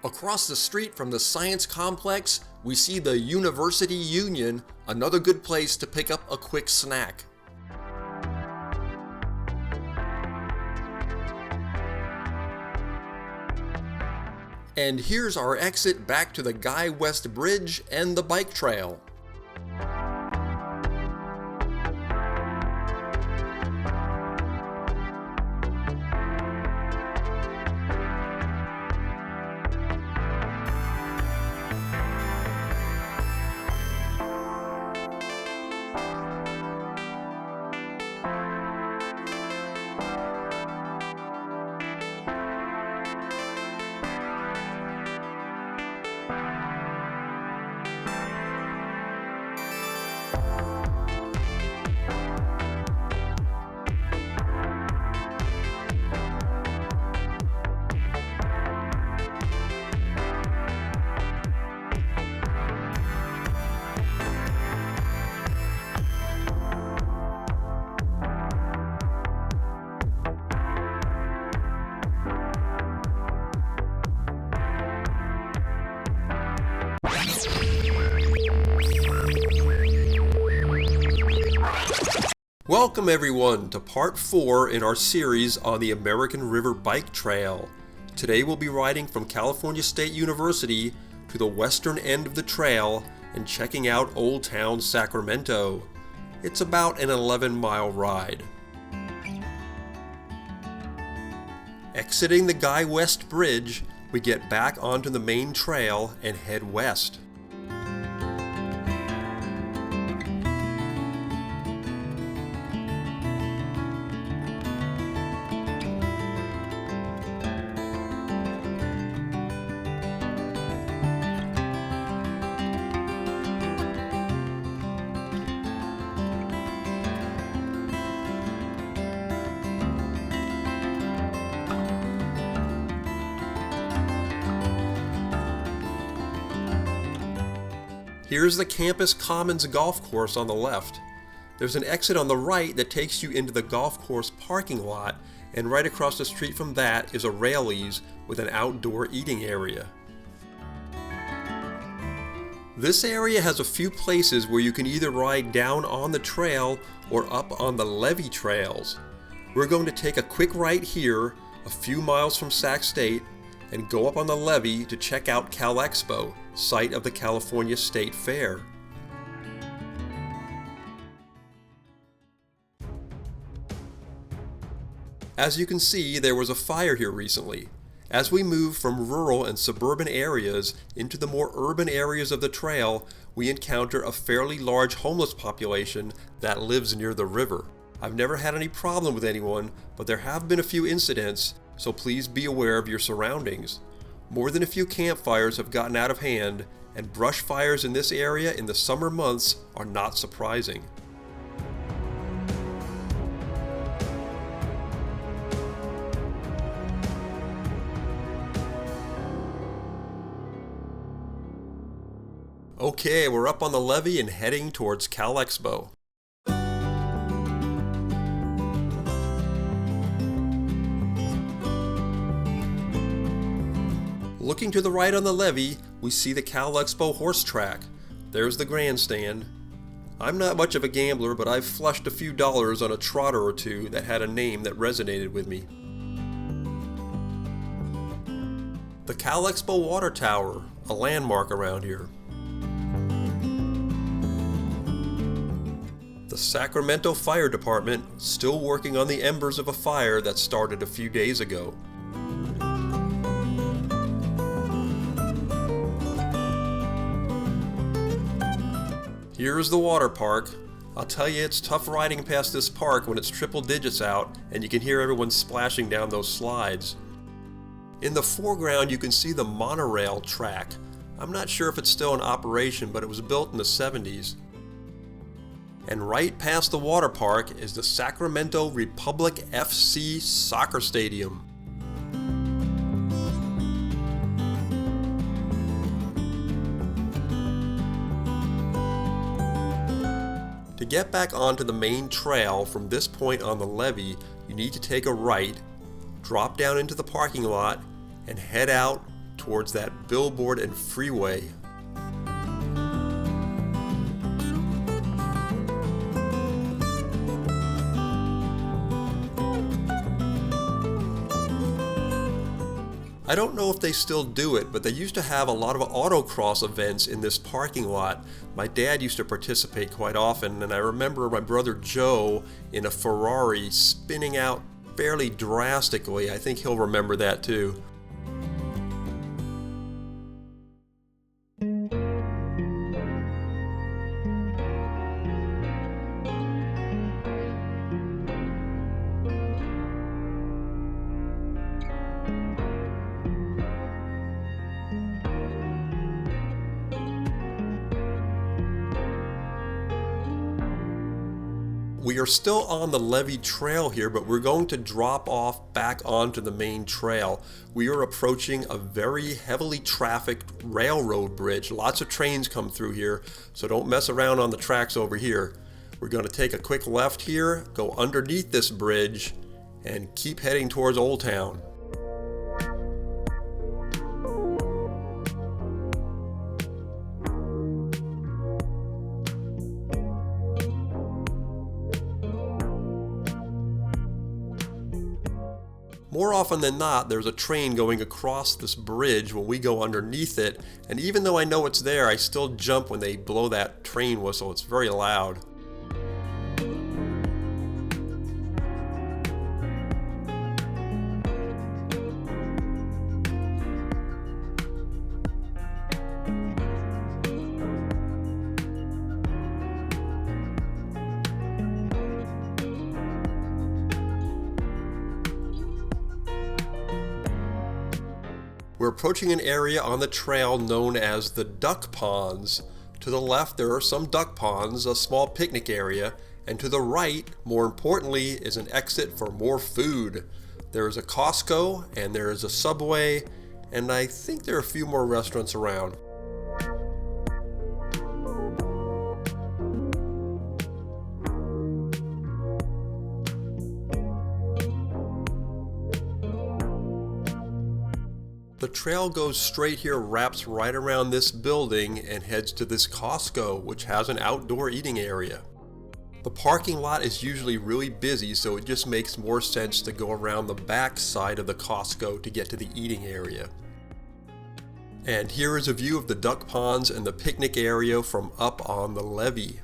Across the street from the Science Complex, we see the University Union, another good place to pick up a quick snack. And here's our exit back to the Guy West Bridge and the bike trail. Welcome everyone to part 4 in our series on the American River Bike Trail. Today we'll be riding from California State University to the western end of the trail and checking out Old Town Sacramento. It's about an 11-mile ride. Exiting the Guy West Bridge, we get back onto the main trail and head west. Here's the Campus Commons golf course on the left. There's an exit on the right that takes you into the golf course parking lot, and right across the street from that is a Raley's with an outdoor eating area. This area has a few places where you can either ride down on the trail or up on the levee trails. We're going to take a quick right here, a few miles from Sac State, and go up on the levee to check out Cal Expo, site of the California State Fair. As you can see, there was a fire here recently. As we move from rural and suburban areas into the more urban areas of the trail, we encounter a fairly large homeless population that lives near the river. I've never had any problem with anyone, but there have been a few incidents, so please be aware of your surroundings. More than a few campfires have gotten out of hand, and brush fires in this area in the summer months are not surprising. Okay, we're up on the levee and heading towards Cal Expo. Looking to the right on the levee, we see the Cal Expo horse track. There's the grandstand. I'm not much of a gambler, but I've flushed a few dollars on a trotter or two that had a name that resonated with me. The Cal Expo Water Tower, a landmark around here. The Sacramento Fire Department, still working on the embers of a fire that started a few days ago. Here's the water park. I'll tell you, it's tough riding past this park when it's triple digits out and you can hear everyone splashing down those slides. In the foreground you can see the monorail track. I'm not sure if it's still in operation, but it was built in the 70s. And right past the water park is the Sacramento Republic FC soccer stadium. To get back onto the main trail from this point on the levee, you need to take a right, drop down into the parking lot, and head out towards that billboard and freeway. I don't know if they still do it, but they used to have a lot of autocross events in this parking lot. My dad used to participate quite often, and I remember my brother Joe in a Ferrari spinning out fairly drastically. I think he'll remember that too. We are still on the levee trail here, but we're going to drop off back onto the main trail. We are approaching a very heavily trafficked railroad bridge. Lots of trains come through here, so don't mess around on the tracks over here. We're going to take a quick left here, go underneath this bridge, and keep heading towards Old Town. More often than not, there's a train going across this bridge when we go underneath it, and even though I know it's there, I still jump when they blow that train whistle. It's very loud. We're approaching an area on the trail known as the Duck Ponds. To the left there are some duck ponds, a small picnic area, and to the right, more importantly, is an exit for more food. There is a Costco, and there is a Subway, and I think there are a few more restaurants around. The trail goes straight here, wraps right around this building, and heads to this Costco, which has an outdoor eating area. The parking lot is usually really busy, so it just makes more sense to go around the back side of the Costco to get to the eating area. And here is a view of the duck ponds and the picnic area from up on the levee.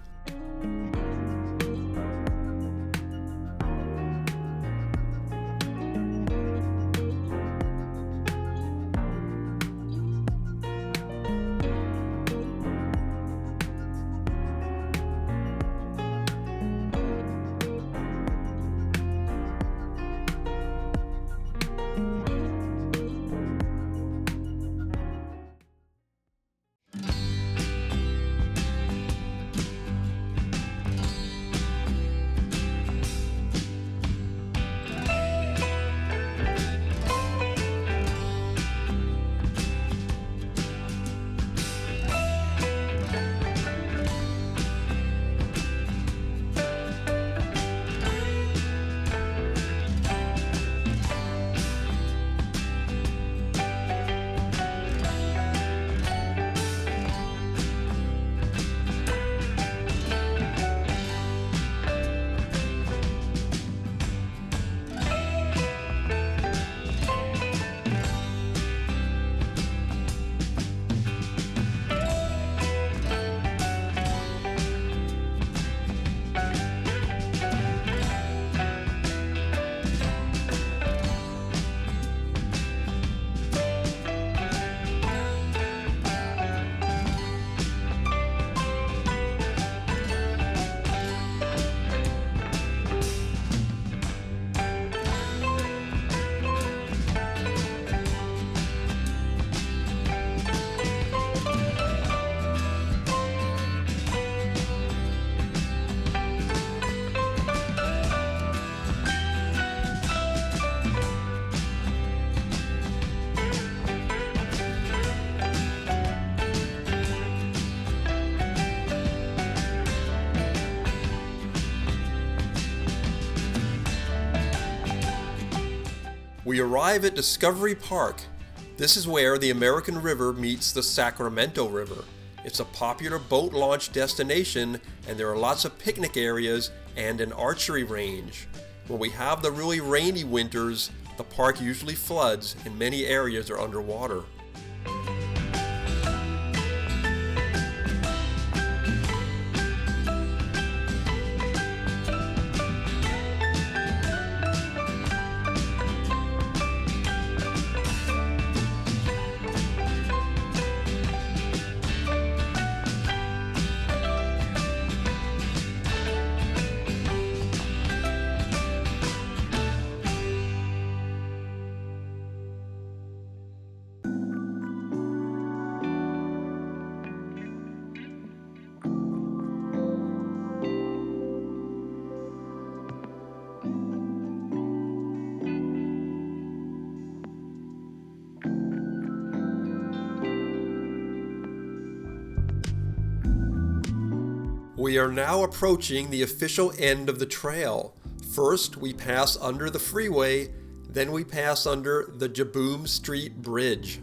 We arrive at Discovery Park. This is where the American River meets the Sacramento River. It's a popular boat launch destination, and there are lots of picnic areas and an archery range. When we have the really rainy winters, the park usually floods and many areas are underwater. We are now approaching the official end of the trail. First, we pass under the freeway, then we pass under the Jibboom Street Bridge.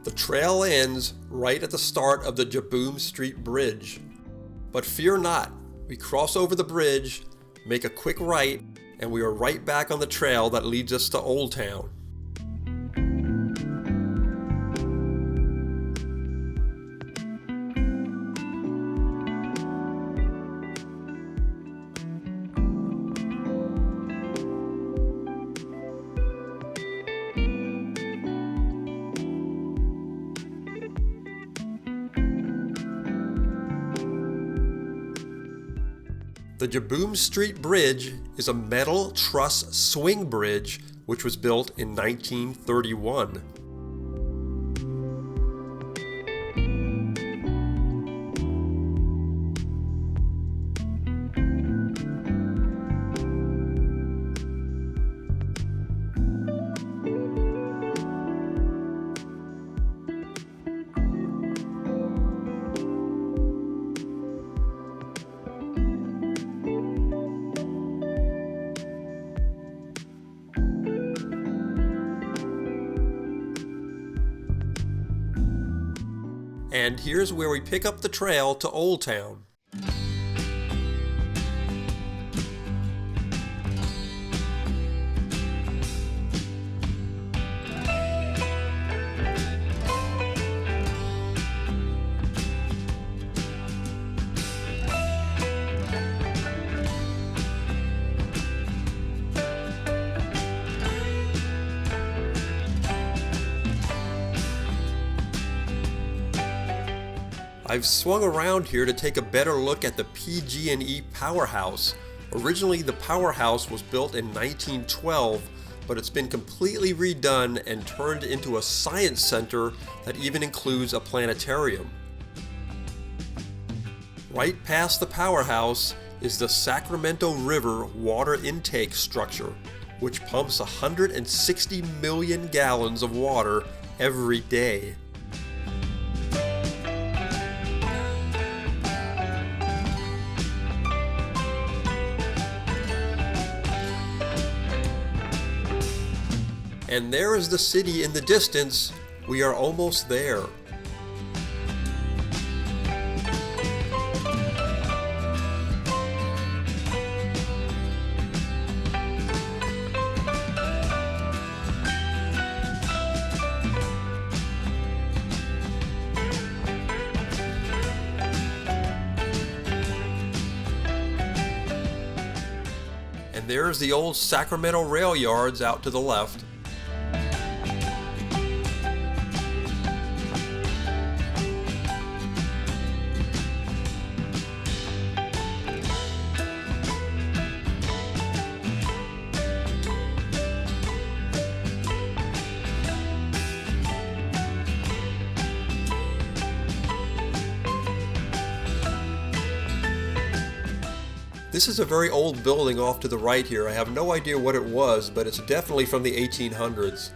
The trail ends right at the start of the Jibboom Street Bridge. But fear not, we cross over the bridge, make a quick right, and we are right back on the trail that leads us to Old Town. The Jibboom Street Bridge is a metal truss swing bridge which was built in 1931. And here's where we pick up the trail to Old Town. I've swung around here to take a better look at the PG&E powerhouse. Originally, the powerhouse was built in 1912, but it's been completely redone and turned into a science center that even includes a planetarium. Right past the powerhouse is the Sacramento River water intake structure, which pumps 160 million gallons of water every day. And there is the city in the distance. We are almost there. And there's the old Sacramento rail yards out to the left. This is a very old building off to the right here. I have no idea what it was, but it's definitely from the 1800s.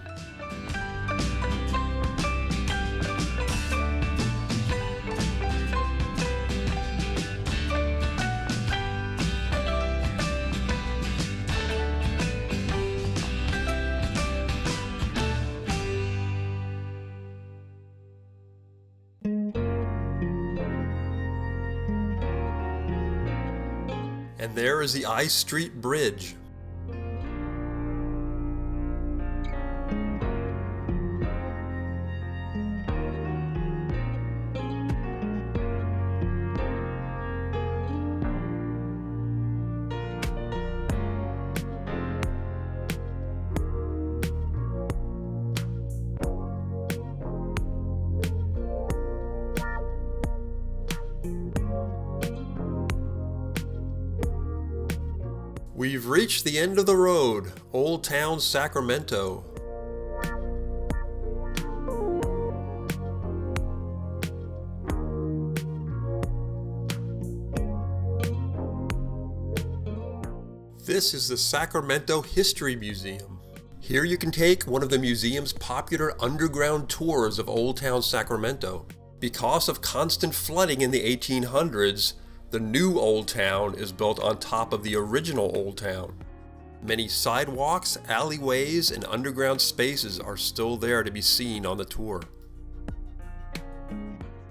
And there is the I Street Bridge. We've reached the end of the road, Old Town Sacramento. This is the Sacramento History Museum. Here you can take one of the museum's popular underground tours of Old Town Sacramento. Because of constant flooding in the 1800s, the new Old Town is built on top of the original Old Town. Many sidewalks, alleyways, and underground spaces are still there to be seen on the tour.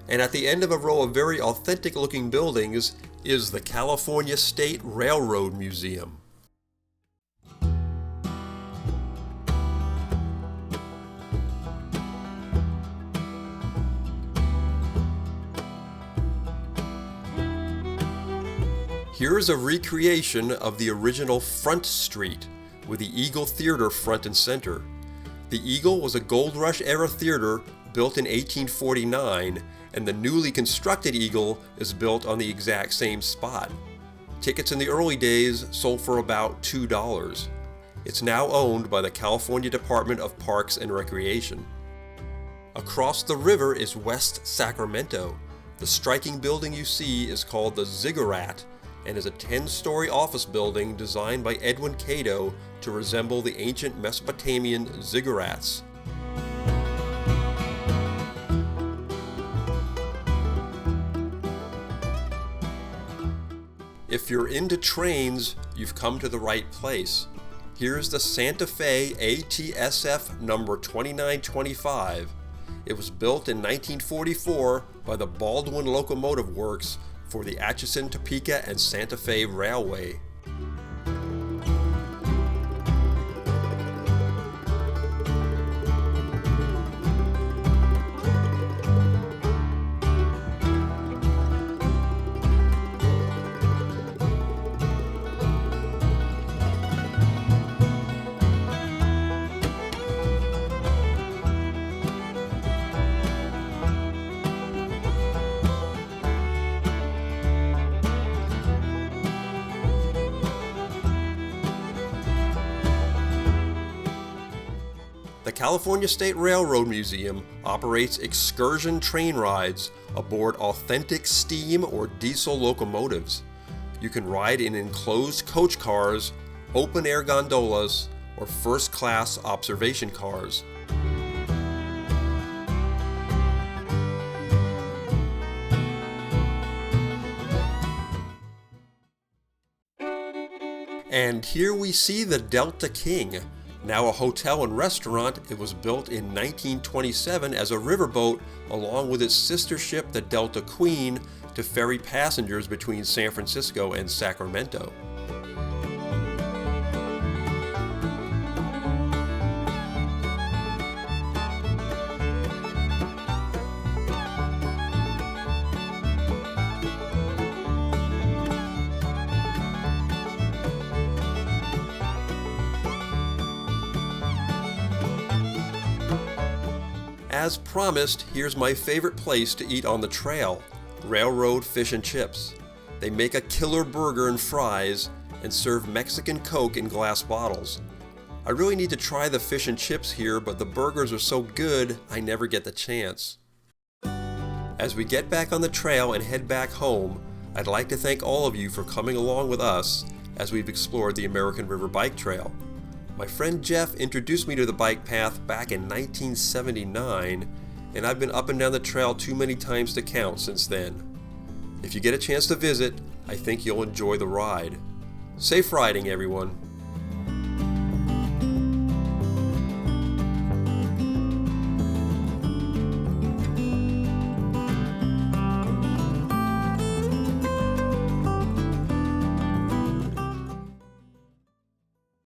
And at the end of a row of very authentic looking buildings is the California State Railroad Museum. Here is a recreation of the original Front Street, with the Eagle Theater front and center. The Eagle was a Gold Rush era theater built in 1849, and the newly constructed Eagle is built on the exact same spot. Tickets in the early days sold for about $2. It's now owned by the California Department of Parks and Recreation. Across the river is West Sacramento. The striking building you see is called the Ziggurat, and is a 10-story office building designed by Edwin Cato to resemble the ancient Mesopotamian ziggurats. If you're into trains, you've come to the right place. Here's the Santa Fe ATSF number 2925, It was built in 1944 by the Baldwin Locomotive Works for the Atchison, Topeka, and Santa Fe Railway. The California State Railroad Museum operates excursion train rides aboard authentic steam or diesel locomotives. You can ride in enclosed coach cars, open-air gondolas, or first-class observation cars. And here we see the Delta King. Now a hotel and restaurant, it was built in 1927 as a riverboat along with its sister ship, the Delta Queen, to ferry passengers between San Francisco and Sacramento. As promised, here's my favorite place to eat on the trail, Railroad Fish and Chips. They make a killer burger and fries and serve Mexican Coke in glass bottles. I really need to try the fish and chips here, but the burgers are so good, I never get the chance. As we get back on the trail and head back home, I'd like to thank all of you for coming along with us as we've explored the American River Bike Trail. My friend Jeff introduced me to the bike path back in 1979, and I've been up and down the trail too many times to count since then. If you get a chance to visit, I think you'll enjoy the ride. Safe riding, everyone.